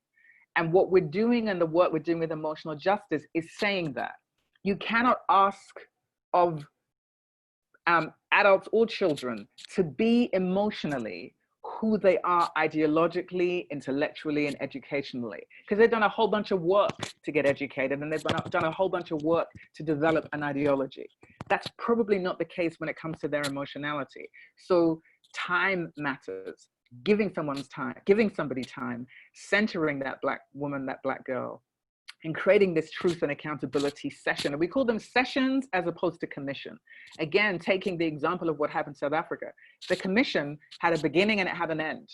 And what we're doing and the work we're doing with emotional justice is saying that you cannot ask of adults or children to be emotionally who they are ideologically, intellectually, and educationally, because they've done a whole bunch of work to get educated and they've done a whole bunch of work to develop an ideology. That's probably not the case when it comes to their emotionality. So time matters. Giving someone's time, giving somebody time, centering that Black woman, that Black girl, and creating this truth and accountability session. And we call them sessions as opposed to commission. Again, taking the example of what happened in South Africa. The commission had a beginning and it had an end.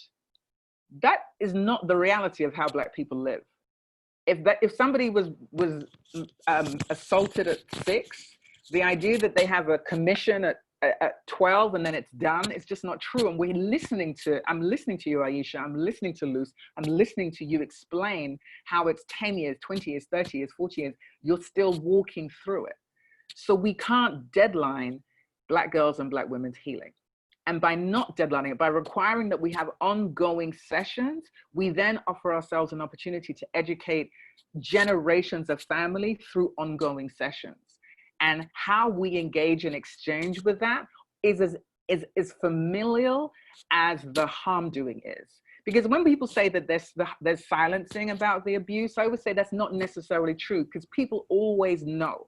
That is not the reality of how Black people live. If somebody was assaulted at 6, the idea that they have a commission at 12 and then it's done, it's just not true. And I'm listening to you, Aisha, I'm listening to Luz, I'm listening to you explain how it's 10 years, 20 years, 30 years, 40 years, you're still walking through it. So we can't deadline Black girls and Black women's healing. And by not deadlining it, by requiring that we have ongoing sessions, we then offer ourselves an opportunity to educate generations of family through ongoing sessions. And how we engage and exchange with that is as familial as the harm doing is. Because when people say that there's silencing about the abuse, I would say that's not necessarily true, because people always know.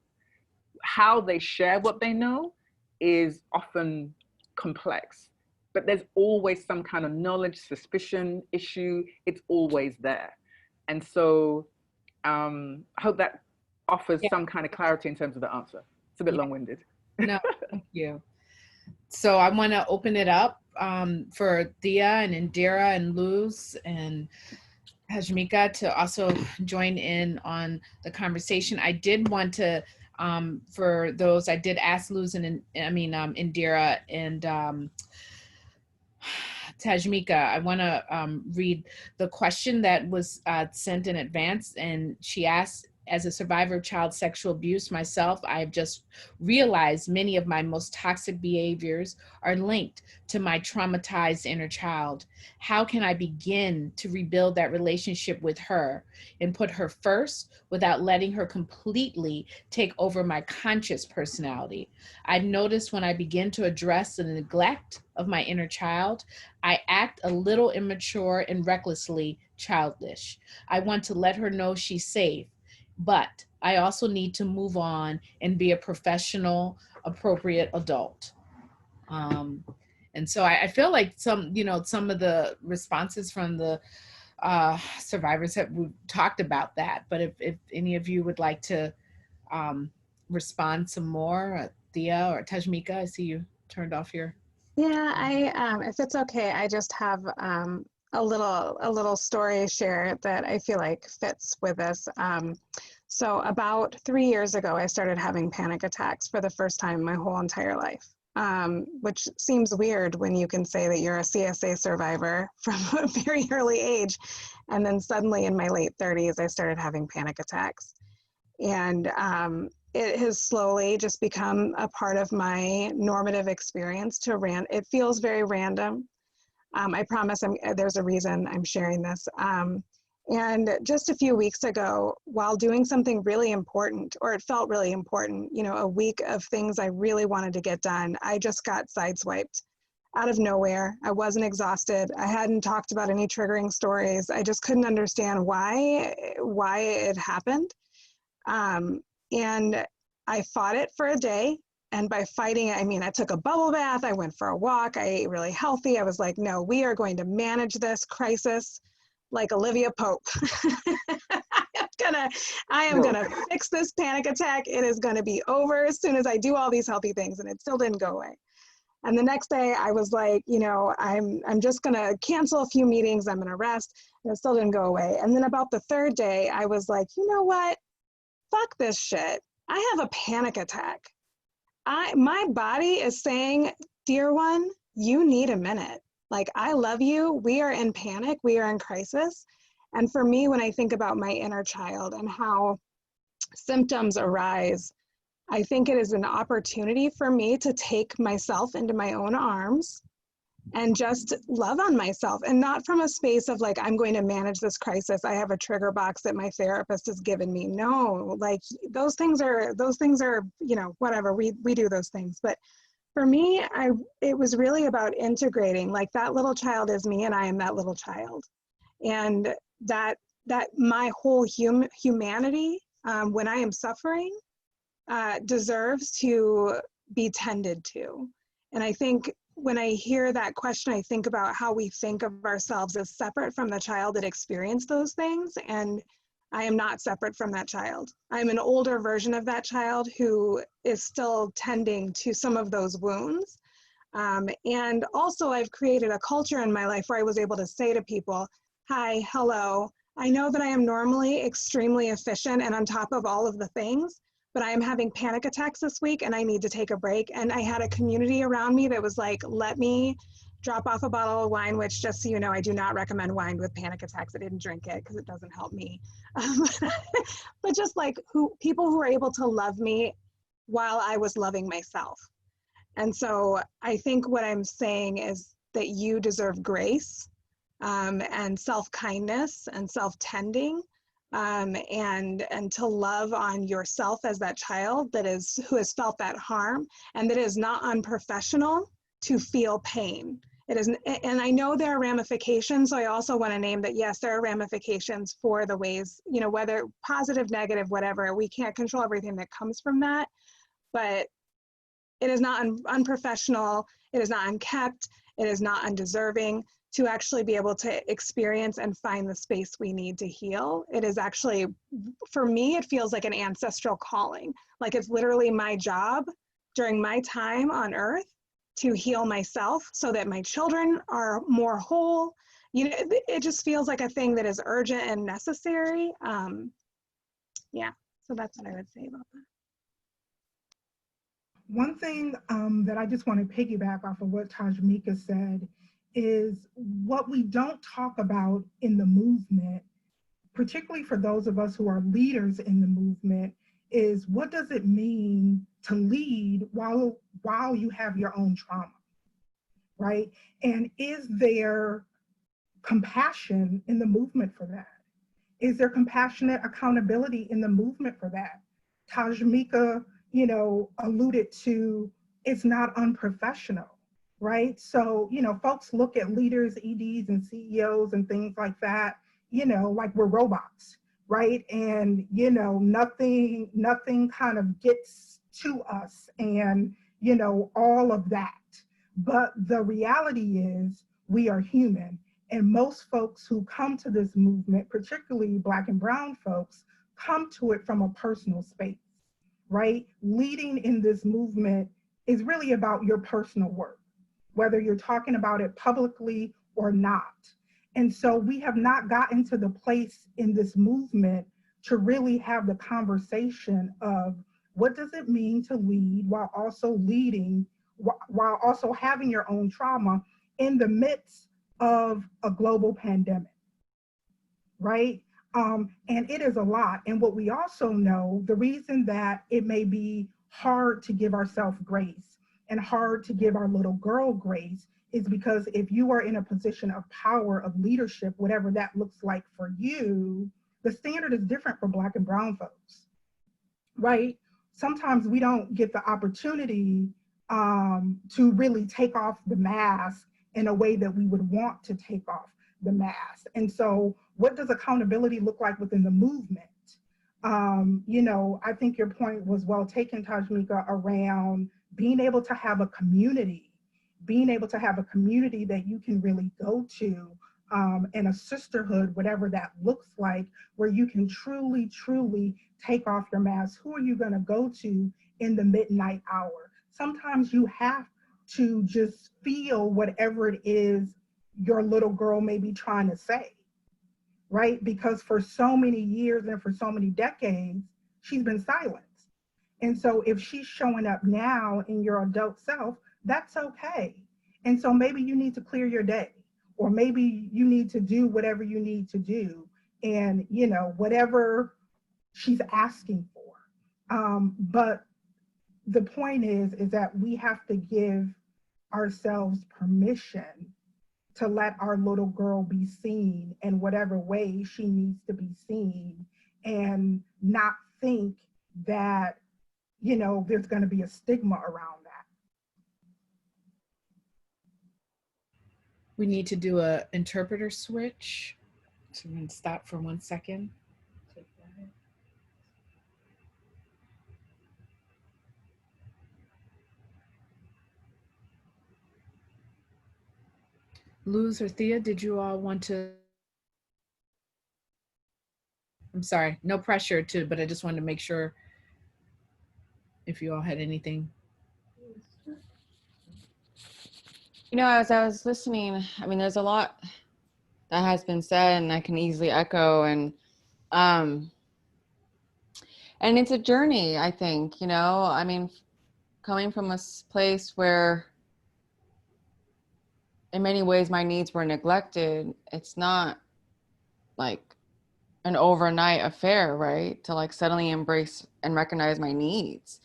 How they share what they know is often complex, but there's always some kind of knowledge, suspicion issue. It's always there. And so I hope that offers some kind of clarity in terms of the answer. It's a bit long-winded. No, thank you. So I want to open it up for Thea and Indira and Luz and Tajmika to also join in on the conversation. I did want to, for those, I did ask Luz and Indira and Tajmika, I want to read the question that was sent in advance, and she asked, as a survivor of child sexual abuse myself, I've just realized many of my most toxic behaviors are linked to my traumatized inner child. How can I begin to rebuild that relationship with her and put her first without letting her completely take over my conscious personality? I've noticed when I begin to address the neglect of my inner child, I act a little immature and recklessly childish. I want to let her know she's safe, but I also need to move on and be a professional, appropriate adult. And And so I feel like some of the responses from the survivors have we've talked about that, but if any of you would like to respond some more, Thea or Tajmika, I see you turned off your. Yeah, if it's okay, I just have a little story share that I feel like fits with this. So about 3 years ago, I started having panic attacks for the first time in my whole entire life, which seems weird when you can say that you're a CSA survivor from a very early age. And then suddenly in my late 30s, I started having panic attacks. And it has slowly just become a part of my normative experience it feels very random. I promise there's a reason I'm sharing this. And just a few weeks ago, while doing something really important, or it felt really important, a week of things I really wanted to get done, I just got sideswiped out of nowhere. I wasn't exhausted. I hadn't talked about any triggering stories. I just couldn't understand why it happened. And I fought it for a day. And by fighting it, I mean, I took a bubble bath, I went for a walk, I ate really healthy. I was like, no, we are going to manage this crisis like Olivia Pope. I am gonna fix this panic attack. It is gonna be over as soon as I do all these healthy things, and it still didn't go away. And the next day I was like, I'm just gonna cancel a few meetings, I'm gonna rest, and it still didn't go away. And then about the third day, I was like, you know what? Fuck this shit. I have a panic attack. My body is saying, dear one, you need a minute. Like, I love you. We are in panic. We are in crisis. And for me, when I think about my inner child and how symptoms arise, I think it is an opportunity for me to take myself into my own arms and just love on myself, and not from a space of like, I'm going to manage this crisis. I have a trigger box that my therapist has given me. No, like those things are, whatever, we do those things. But for me, it was really about integrating, like that little child is me and I am that little child. And that my whole humanity, when I am suffering, deserves to be tended to. And I think when I hear that question, I think about how we think of ourselves as separate from the child that experienced those things. And I am not separate from that child. I'm an older version of that child who is still tending to some of those wounds. And also I've created a culture in my life where I was able to say to people, hi, hello, I know that I am normally extremely efficient and on top of all of the things, but I am having panic attacks this week and I need to take a break. And I had a community around me that was like, let me drop off a bottle of wine, which just so you know, I do not recommend wine with panic attacks. I didn't drink it because it doesn't help me. But just like people who are able to love me while I was loving myself. And so I think what I'm saying is that you deserve grace and self-kindness and self-tending. And to love on yourself as that child who has felt that harm, and that is not unprofessional to feel pain. It isn't, and I know there are ramifications, so I also want to name that, yes, there are ramifications for the ways, whether positive, negative, whatever, we can't control everything that comes from that, but it is not unprofessional, it is not unkept, it is not undeserving to actually be able to experience and find the space we need to heal. It is actually, for me, it feels like an ancestral calling. Like it's literally my job during my time on earth to heal myself so that my children are more whole. It just feels like a thing that is urgent and necessary. Yeah, so that's what I would say about that. One thing that I just want to piggyback off of what Tajmika said is what we don't talk about in the movement, particularly for those of us who are leaders in the movement, is what does it mean to lead while you have your own trauma, right? And is there compassion in the movement for that? Is there compassionate accountability in the movement for that? Tajmika, alluded to, it's not unprofessional, right? So, folks look at leaders, EDs and CEOs and things like that, like we're robots, right? And, nothing kind of gets to us and, all of that. But the reality is we are human. And most folks who come to this movement, particularly Black and Brown folks, come to it from a personal space, right? Leading in this movement is really about your personal work, whether you're talking about it publicly or not. And so we have not gotten to the place in this movement to really have the conversation of what does it mean to lead while also leading, while also having your own trauma in the midst of a global pandemic, right? And it is a lot. And what we also know, the reason that it may be hard to give ourselves grace and hard to give our little girl grace is because if you are in a position of power, of leadership, whatever that looks like for you, the standard is different for Black and Brown folks, right? Sometimes we don't get the opportunity to really take off the mask in a way that we would want to take off the mask. And so what does accountability look like within the movement? You know, I think your point was well taken, Tajmika, around being able to have a community, that you can really go to, and a sisterhood, whatever that looks like, where you can truly, truly take off your mask. Who are you going to go to in the midnight hour? Sometimes you have to just feel whatever it is your little girl may be trying to say, right? Because for so many years and for so many decades, she's been silenced. And so if she's showing up now in your adult self, that's okay. And so maybe you need to clear your day, or maybe you need to do whatever you need to do, and, you know, whatever she's asking for. But the point is that we have to give ourselves permission to let our little girl be seen in whatever way she needs to be seen, and not think that, you know, there's going to be a stigma around that. We need to do a interpreter switch. So I'm going to stop for 1 second. Luz or Thea, did you all want to? I'm sorry, no pressure to, but I just wanted to make sure if you all had anything. You know, as I was listening, I mean, there's a lot that has been said, and I can easily echo, and it's a journey, I think, you know, I mean, coming from a place where in many ways my needs were neglected, it's not like an overnight affair, right? To like suddenly embrace and recognize my needs.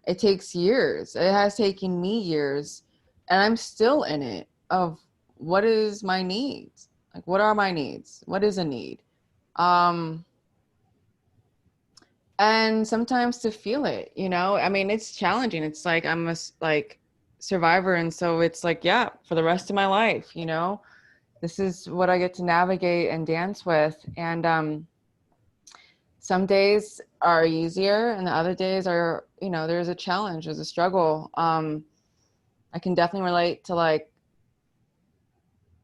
It takes years. It has taken me years, and I'm still in it of what is my needs? Like, what are my needs? What is a need? And sometimes to feel it, you know, I mean, it's challenging. It's like, I'm a survivor. And so it's like, yeah, for the rest of my life, you know, this is what I get to navigate and dance with. And some days are easier and the other days are, you know, there's a challenge, there's a struggle. I can definitely relate to like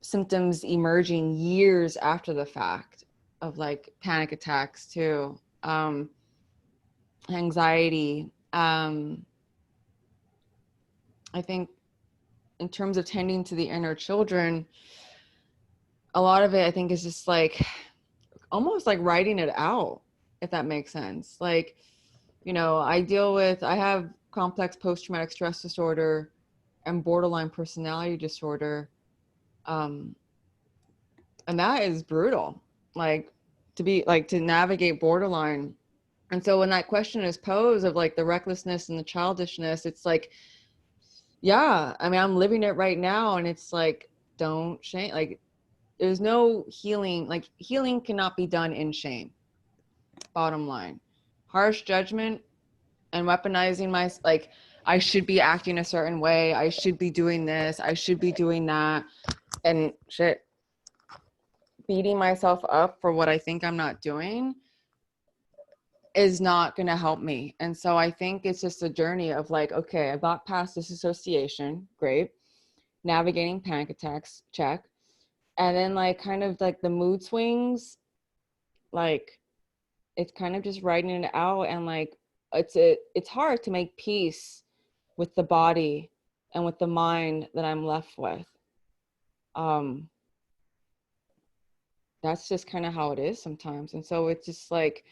symptoms emerging years after the fact of like panic attacks too. Anxiety. I think in terms of tending to the inner children, a lot of it I think is just like almost like writing it out, if that makes sense. Like, you know, I have complex post-traumatic stress disorder and borderline personality disorder. And that is brutal, like to navigate borderline. And so when that question is posed of like the recklessness and the childishness, it's like, yeah, I mean, I'm living it right now. And it's like, don't shame, like there's no healing, like healing cannot be done in shame. Bottom line, harsh judgment and weaponizing like, I should be acting a certain way. I should be doing this. I should be doing that. And shit, beating myself up for what I think I'm not doing is not going to help me. And so I think it's just a journey of like, okay, I got past this association. Great. navigating panic attacks, check. And then like kind of like the mood swings, like it's kind of just writing it out, and like it's hard to make peace with the body and with the mind that I'm left with. That's just kind of how it is sometimes. And so it's just like,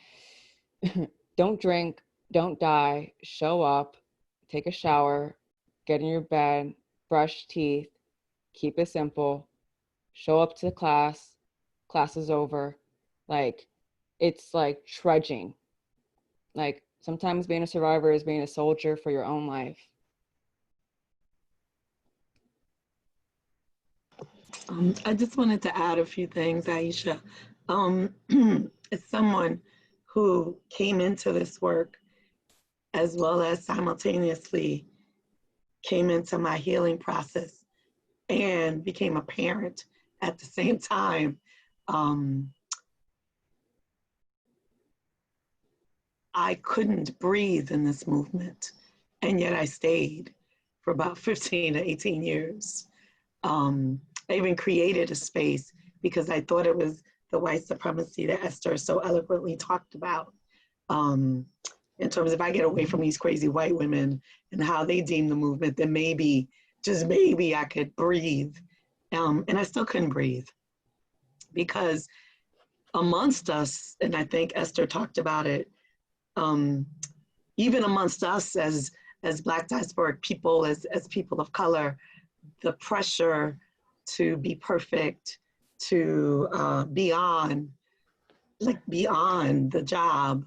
don't drink, don't die, show up, take a shower, get in your bed, brush teeth, keep it simple, show up to class, class is over. Like, it's like trudging. Like, sometimes being a survivor is being a soldier for your own life. I just wanted to add a few things, Aisha. As someone who came into this work as well as simultaneously came into my healing process and became a parent at the same time, I couldn't breathe in this movement, and yet I stayed for about 15 to 18 years. I even created a space because I thought it was the white supremacy that Esther so eloquently talked about. In terms of, if I get away from these crazy white women and how they deem the movement, then maybe, just maybe I could breathe. And I still couldn't breathe because amongst us, and I think Esther talked about it, even amongst us as Black diasporic people, as people of color, the pressure to be perfect, to beyond the job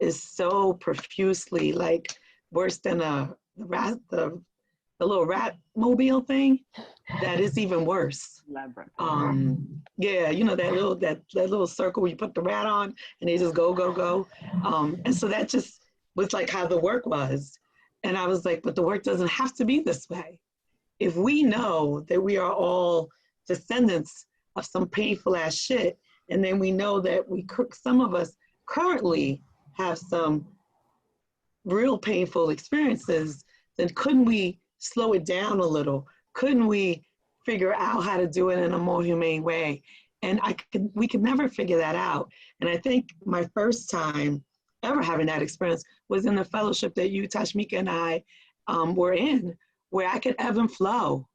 is so profusely, like, worse than the little rat mobile thing. That is even worse. Yeah, you know, that little circle where you put the rat on and they just go. And so that just was like how the work was. And I was like, but the work doesn't have to be this way. If we know that we are all descendants of some painful ass shit, and then we know that some of us currently have some real painful experiences, then couldn't we slow it down a little? Couldn't we figure out how to do it in a more humane way? And we could never figure that out. And I think my first time ever having that experience was in the fellowship that you, Tashmika, and I were in, where I could ebb and flow.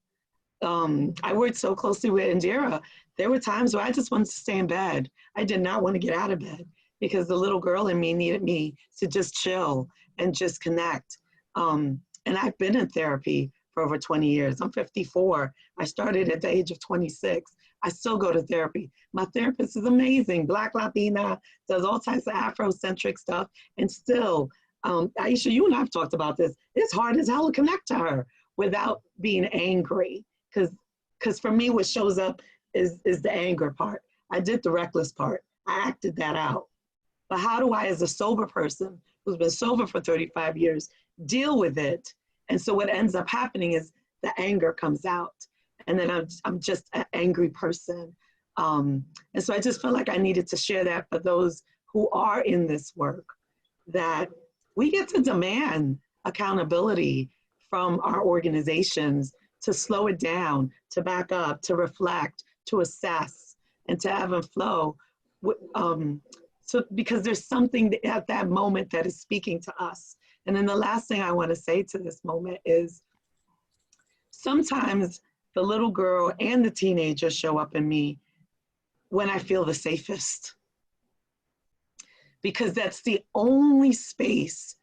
I worked so closely with Indira. There were times where I just wanted to stay in bed. I did not want to get out of bed because the little girl in me needed me to just chill and just connect. And I've been in therapy for over 20 years. I'm 54. I started at the age of 26. I still go to therapy. My therapist is amazing, Black Latina, does all types of Afrocentric stuff. And still, Aisha, you and I have talked about this. It's hard as hell to connect to her without being angry. Because for me, what shows up is the anger part. I did the reckless part. I acted that out. But how do I, as a sober person who's been sober for 35 years, deal with it? And so what ends up happening is the anger comes out. And then I'm just an angry person. And so I just felt like I needed to share that for those who are in this work, that we get to demand accountability from our organizations to slow it down, to back up, to reflect, to assess, and to ebb and flow. So because there's something at that moment that is speaking to us. And then the last thing I want to say to this moment is sometimes the little girl and the teenager show up in me when I feel the safest. Because that's the only space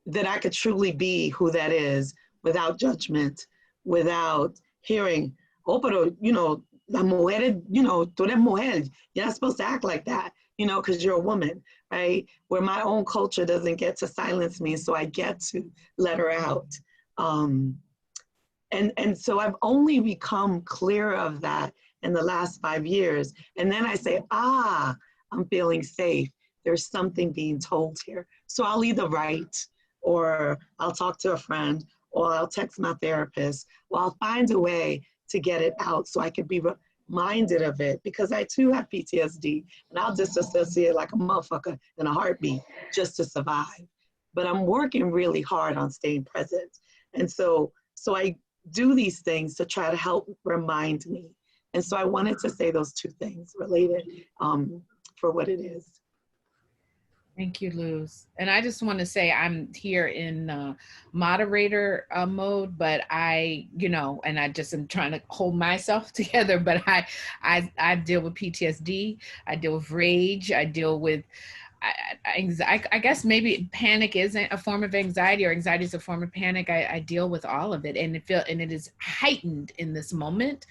that I could truly be who that is without judgment, without hearing, oh, pero, you know, la mujer, you know, tú eres mujer, you're not supposed to act like that, you know, because you're a woman, right? Where my own culture doesn't get to silence me, so I get to let her out. And so I've only become clear of that in the last 5 years. And then I say, I'm feeling safe. There's something being told here. So I'll either write, or I'll talk to a friend, or I'll text my therapist, or I'll find a way to get it out so I can be reminded of it, because I too have PTSD, and I'll disassociate like a motherfucker in a heartbeat just to survive. But I'm working really hard on staying present. And so do these things to try to help remind me. And so I wanted to say those two things related for what it is. Thank you, Luz. And I just want to say I'm here in moderator mode, but I, and I just am trying to hold myself together, but I deal with PTSD, I deal with rage, I deal with, I guess maybe panic isn't a form of anxiety, or anxiety is a form of panic. I deal with all of it, and it is heightened in this moment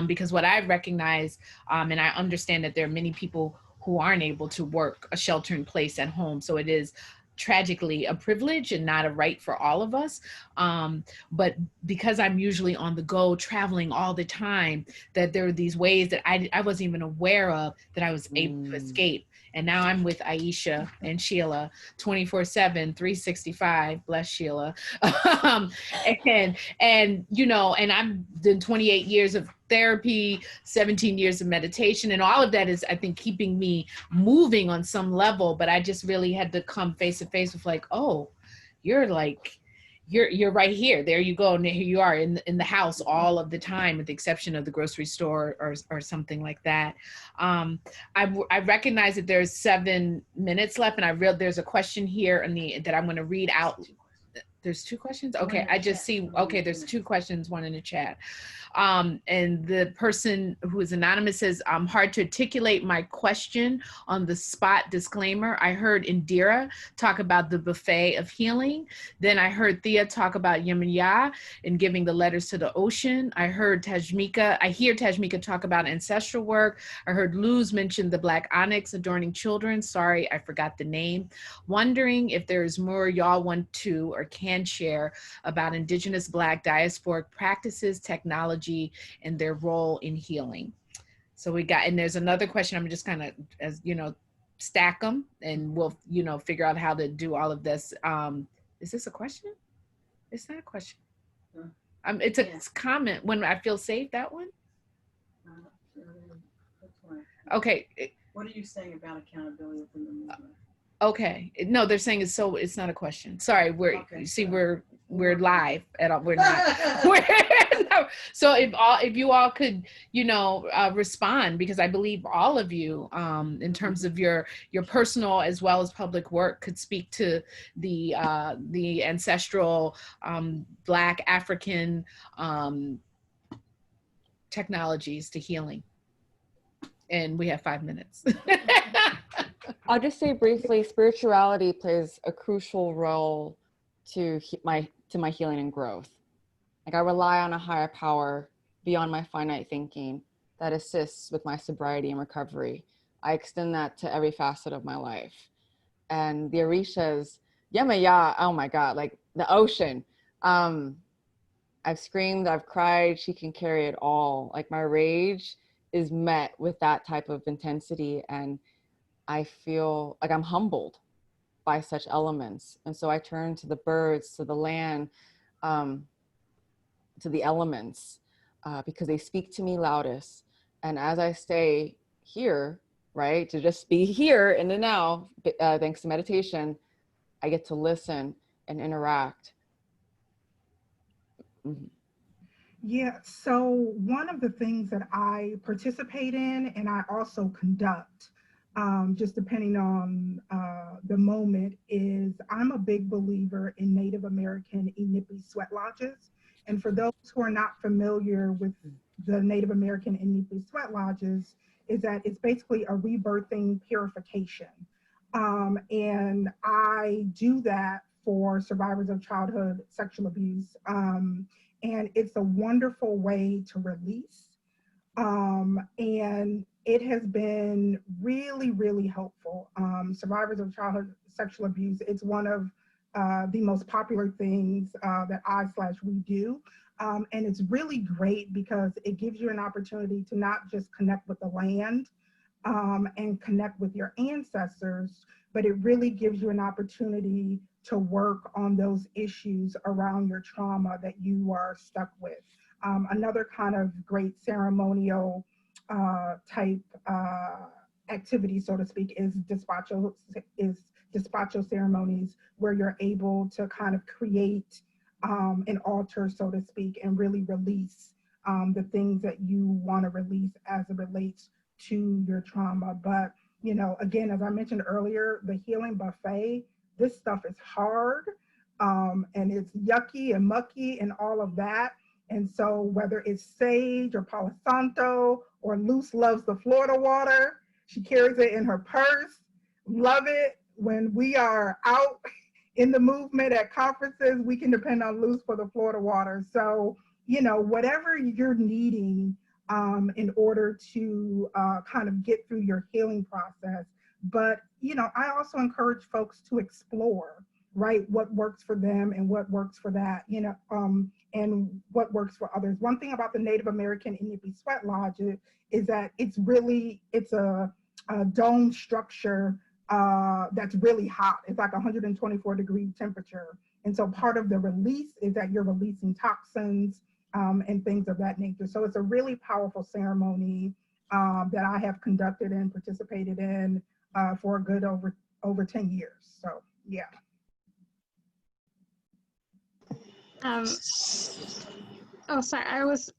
because what I recognize, and I understand that there are many people who aren't able to work a shelter in place at home. So it is tragically a privilege and not a right for all of us. But because I'm usually on the go, traveling all the time, that there are these ways that I wasn't even aware of that I was able to escape. And now I'm with Aisha and Sheila 24/7, 365, bless Sheila. And I've done 28 years of therapy, 17 years of meditation, and all of that is, I think, keeping me moving on some level. But I just really had to come face to face with like, oh, you're right here. There you go. And here you are in the house all of the time, with the exception of the grocery store or something like that. I recognize that there's 7 minutes left, and there's a question here that I'm going to read out. There's 2 questions. Okay, I just see. Okay, there's 2 questions, one in the chat. And the person who is anonymous says, hard to articulate my question on the spot, disclaimer. I heard Indira talk about the buffet of healing. Then I heard Thea talk about Yemaya and giving the letters to the ocean. I hear Tajmika talk about ancestral work. I heard Luz mention the Black onyx adorning children. Sorry, I forgot the name. Wondering if there is more y'all want to or can share about Indigenous Black diasporic practices, technology, and their role in healing. So and there's another question. I'm just kind of, stack them, and we'll, figure out how to do all of this. Is this a question? It's not a question. It's a comment. When I feel safe, that one? Okay. What are you saying about accountability within the movement? Okay. No, they're saying it's not a question. Sorry. We're live at all. We're not. So if you all could, respond, because I believe all of you, in terms of your personal as well as public work, could speak to the ancestral Black African technologies to healing. And we have 5 minutes. I'll just say briefly, spirituality plays a crucial role to my healing and growth. Like, I rely on a higher power beyond my finite thinking that assists with my sobriety and recovery. I extend that to every facet of my life. And the Orishas, Yemaya, oh my God, like the ocean. I've screamed, I've cried, she can carry it all. Like, my rage is met with that type of intensity, and I feel like I'm humbled by such elements. And so I turn to the birds, to the land, to the elements, because they speak to me loudest. And as I stay here, right, to just be here in the now, thanks to meditation, I get to listen and interact. Mm-hmm. Yeah, so one of the things that I participate in and I also conduct, just depending on the moment, is I'm a big believer in Native American Inipi sweat lodges. And for those who are not familiar with the Native American Inipi sweat lodges, is that it's basically a rebirthing purification. And I do that for survivors of childhood sexual abuse. And it's a wonderful way to release. And it has been really, really helpful. Survivors of childhood sexual abuse, it's one of the most popular things that we do. And it's really great because it gives you an opportunity to not just connect with the land and connect with your ancestors, but it really gives you an opportunity to work on those issues around your trauma that you are stuck with. Another kind of great ceremonial type activity, so to speak, is despacho ceremonies, where you're able to kind of create an altar, so to speak, and really release the things that you want to release as it relates to your trauma. But, you know, again, as I mentioned earlier, the healing buffet, this stuff is hard, and it's yucky and mucky and all of that. And so whether it's sage or Palo Santo or Luce loves the Florida water, she carries it in her purse. Love it. When we are out in the movement at conferences, we can depend on Luce for the Florida water. So, you know, whatever you're needing in order to kind of get through your healing process. But, you know, I also encourage folks to explore, right, what works for them and what works for that, you know, and what works for others. One thing about the Native American Inupi Sweat Lodge is that it's a dome structure that's really hot. It's like 124-degree temperature. And so part of the release is that you're releasing toxins and things of that nature. So it's a really powerful ceremony that I have conducted and participated in for a good over 10 years. So, yeah. Oh, sorry, I was,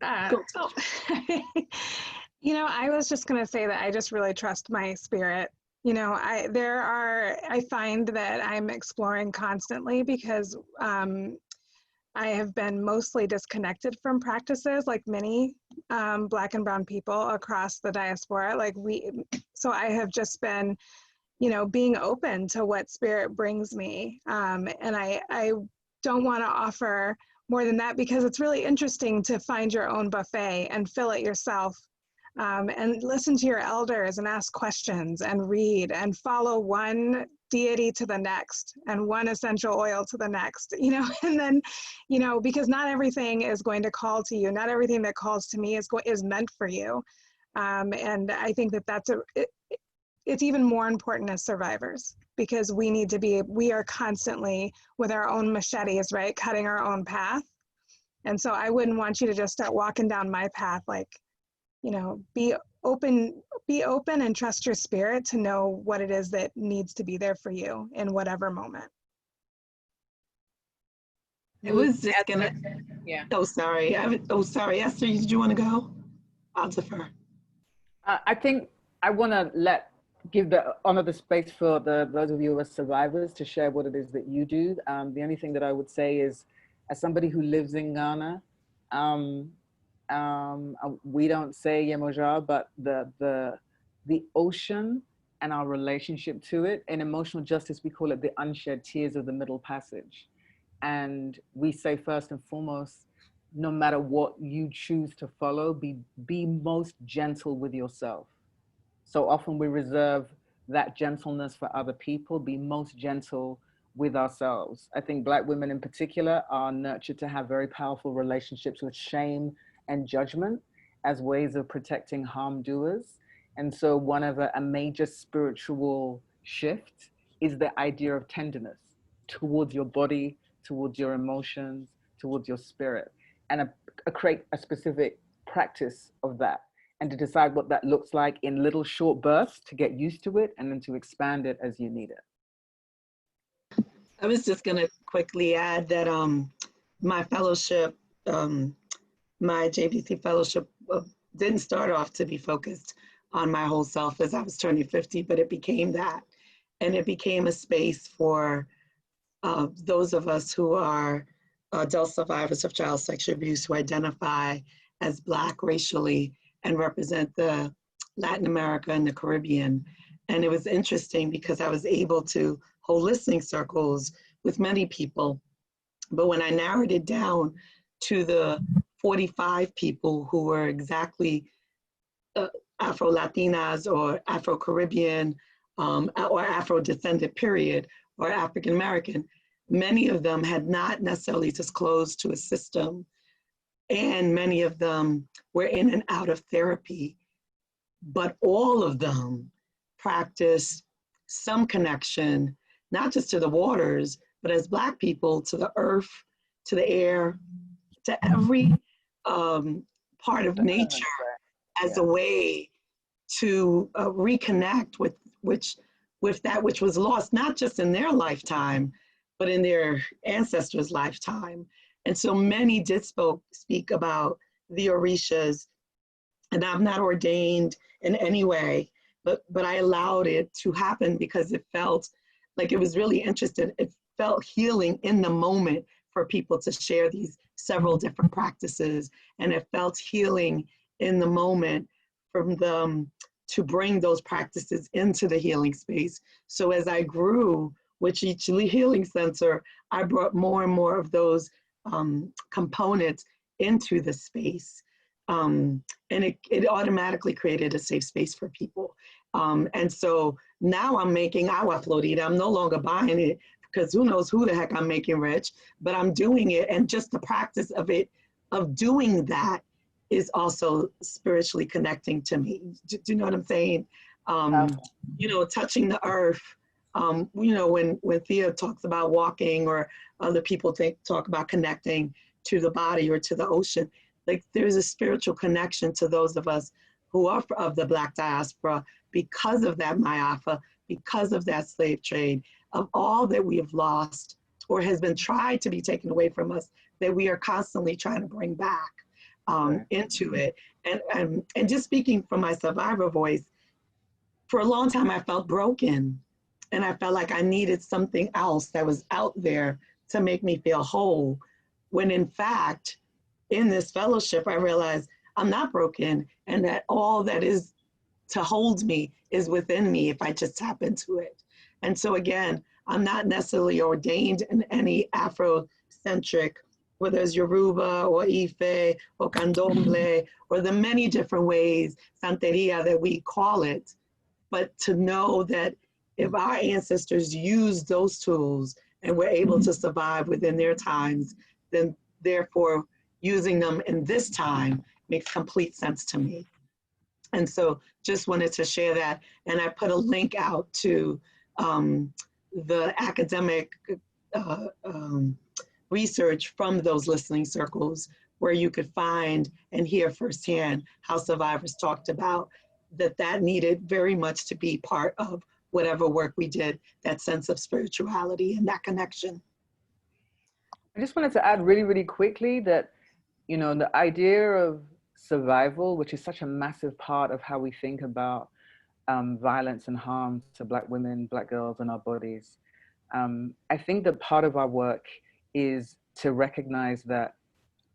you know, I was just gonna say that I just really trust my spirit. You know, I find that I'm exploring constantly because I have been mostly disconnected from practices like many Black and Brown people across the diaspora. So I have just been, you know, being open to what spirit brings me. And I don't want to offer more than that because it's really interesting to find your own buffet and fill it yourself. And listen to your elders and ask questions and read and follow one deity to the next and one essential oil to the next, you know, and then, you know, because not everything is going to call to you. Not everything that calls to me is meant for you. And I think that it's even more important as survivors because we are constantly with our own machetes, right? Cutting our own path. And so I wouldn't want you to just start walking down my path like, you know, be open and trust your spirit to know what it is that needs to be there for you in whatever moment. I was just gonna, yeah. oh, sorry. Sorry, Esther, did you want to go? I'll defer. I think I want to honor the space for those of you as survivors to share what it is that you do. The only thing that I would say is, as somebody who lives in Ghana, we don't say Yemoja, but the ocean and our relationship to it, in emotional justice, we call it the unshed tears of the Middle Passage. And we say first and foremost, no matter what you choose to follow, be most gentle with yourself. So often we reserve that gentleness for other people, be most gentle with ourselves. I think Black women in particular are nurtured to have very powerful relationships with shame and judgment as ways of protecting harm doers. And so one of a major spiritual shift is the idea of tenderness towards your body, towards your emotions, towards your spirit, and create a specific practice of that, and to decide what that looks like in little short bursts to get used to it and then to expand it as you need it. I was just gonna quickly add that my fellowship, my JBC fellowship didn't start off to be focused on my whole self as I was turning 50, but it became that. And it became a space for those of us who are adult survivors of child sexual abuse who identify as Black racially and represent the Latin America and the Caribbean. And it was interesting because I was able to hold listening circles with many people. But when I narrowed it down to the 45 people who were exactly Afro-Latinas or Afro-Caribbean or Afro-descendant period, or African-American, many of them had not necessarily disclosed to a system, and many of them were in and out of therapy, but all of them practiced some connection, not just to the waters, but as Black people, to the earth, to the air, to every part of nature as a way to reconnect with that which was lost, not just in their lifetime, but in their ancestors' lifetime. And so many did speak about the Orishas, and I'm not ordained in any way, but I allowed it to happen because it felt like it was really interesting. It felt healing in the moment for people to share these several different practices, and it felt healing in the moment from them to bring those practices into the healing space. So as I grew with each healing center, I brought more and more of those components into the space. And it automatically created a safe space for people. And so now I'm making agua florida. I'm no longer buying it because who knows who the heck I'm making rich, but I'm doing it. And just the practice of it, of doing that, is also spiritually connecting to me. Do you know what I'm saying? You know, touching the earth. You know, when Thea talks about walking, or other people talk about connecting to the body or to the ocean, like there's a spiritual connection to those of us who are of the Black diaspora because of that Ma'afa, because of that slave trade, of all that we have lost or has been tried to be taken away from us, that we are constantly trying to bring back into it. And just speaking from my survivor voice, for a long time I felt broken, and I felt like I needed something else that was out there to make me feel whole, when in fact, in this fellowship, I realized I'm not broken, and that all that is to hold me is within me if I just tap into it. And so again, I'm not necessarily ordained in any Afrocentric, whether it's Yoruba or Ife or Candomblé, or the many different ways, Santeria, that we call it, but to know that if our ancestors used those tools and were able to survive within their times, then therefore using them in this time makes complete sense to me. And so just wanted to share that. And I put a link out to the academic research from those listening circles, where you could find and hear firsthand how survivors talked about that needed very much to be part of whatever work we did, that sense of spirituality and that connection. I just wanted to add really, really quickly that, you know, the idea of survival, which is such a massive part of how we think about violence and harm to Black women, Black girls, and our bodies. I think that part of our work is to recognize that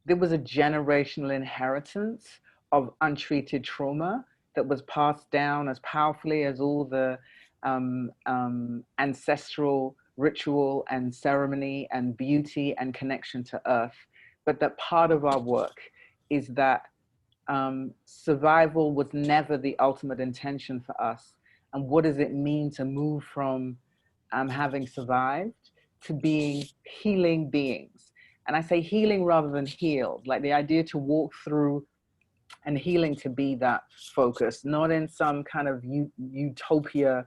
there was a generational inheritance of untreated trauma that was passed down as powerfully as all the ancestral ritual and ceremony and beauty and connection to earth. But that part of our work is that survival was never the ultimate intention for us. And what does it mean to move from having survived to being healing beings? And I say healing rather than healed, like the idea to walk through and healing to be that focus, not in some kind of utopia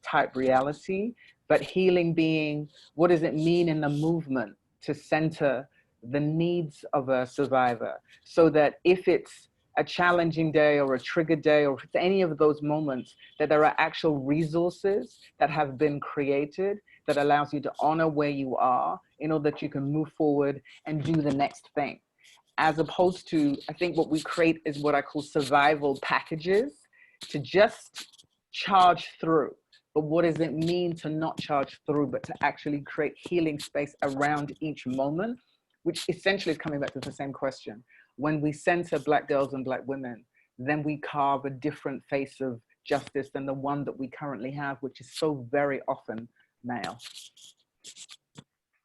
type reality, but healing being, what does it mean in the movement to center the needs of a survivor, so that if it's a challenging day or a trigger day, or if it's any of those moments, that there are actual resources that have been created that allows you to honor where you are in order that you can move forward and do the next thing. As opposed to, I think what we create is what I call survival packages to just charge through. But what does it mean to not charge through, but to actually create healing space around each moment, which essentially is coming back to the same question. When we center Black girls and Black women, then we carve a different face of justice than the one that we currently have, which is so very often male.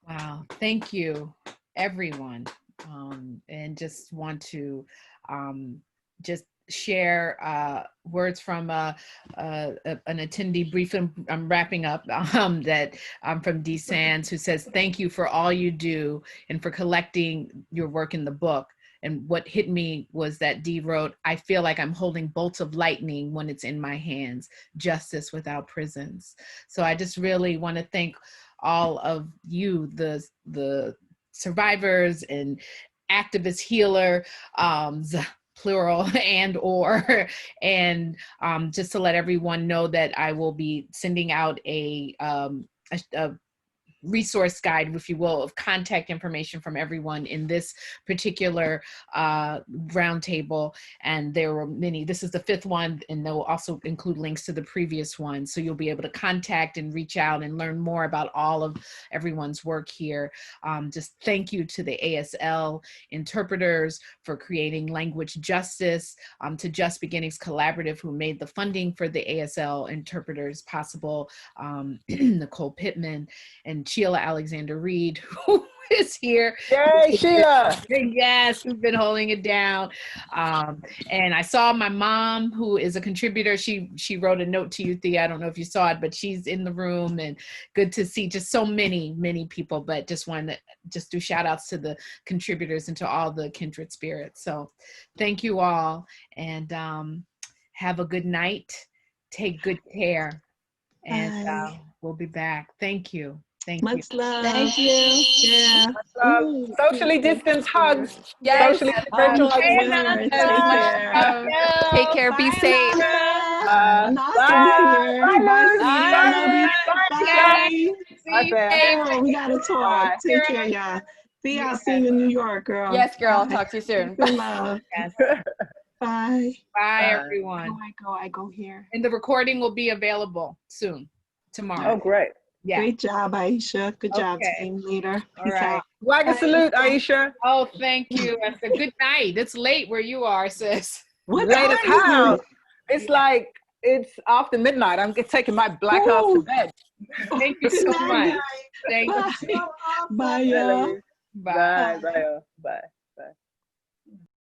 Wow, thank you, everyone. And just want to just share words from an attendee brief. I'm wrapping up that from Dee Sands, who says, thank you for all you do and for collecting your work in the book. And what hit me was that Dee wrote, I feel like I'm holding bolts of lightning when it's in my hands, justice without prisons. So I just really want to thank all of you, the survivors and activist healer, plural and or, and just to let everyone know that I will be sending out a resource guide, if you will, of contact information from everyone in this particular roundtable. And there were many. This is the 5th one, and they'll also include links to the previous one. So you'll be able to contact and reach out and learn more about all of everyone's work here. Just thank you to the ASL interpreters for creating language justice, to Just Beginnings Collaborative, who made the funding for the ASL interpreters possible, Nicole Pittman, and Sheila Alexander Reed, who is here. Yay, Sheila! Yes, who's been holding it down. And I saw my mom, who is a contributor. She wrote a note to you, Thea. I don't know if you saw it, but she's in the room, and good to see just so many people. But just wanted to just do shout outs to the contributors and to all the kindred spirits. So thank you all, and have a good night. Take good care, and we'll be back. Thank you. Thank you. Much love. Thank you. Yeah. Socially distanced hugs. Yes. Socially virtual hugs. Take care. Take care. Be safe. Bye. Bye. Bye. Bye. Bye. Oh, we gotta talk. Take care, y'all. See, I'll see you in New York, girl. Yes, girl. I'll talk to you soon. Good love. Yes. Bye. Bye, everyone. I go here. And the recording will be available soon, tomorrow. Oh, great. Yeah. Great job, Aisha. Good job, Okay. team leader. All Peace right. out. Flag a salute, Aisha. Oh, thank you. I said good night. It's late where you are, sis. What Late time as is hell. it? It's like, it's after midnight. I'm taking my black ass to Ooh. bed. Thank you Good so night. much. Thank you. Bye, y'all. Bye. Bye. Bye.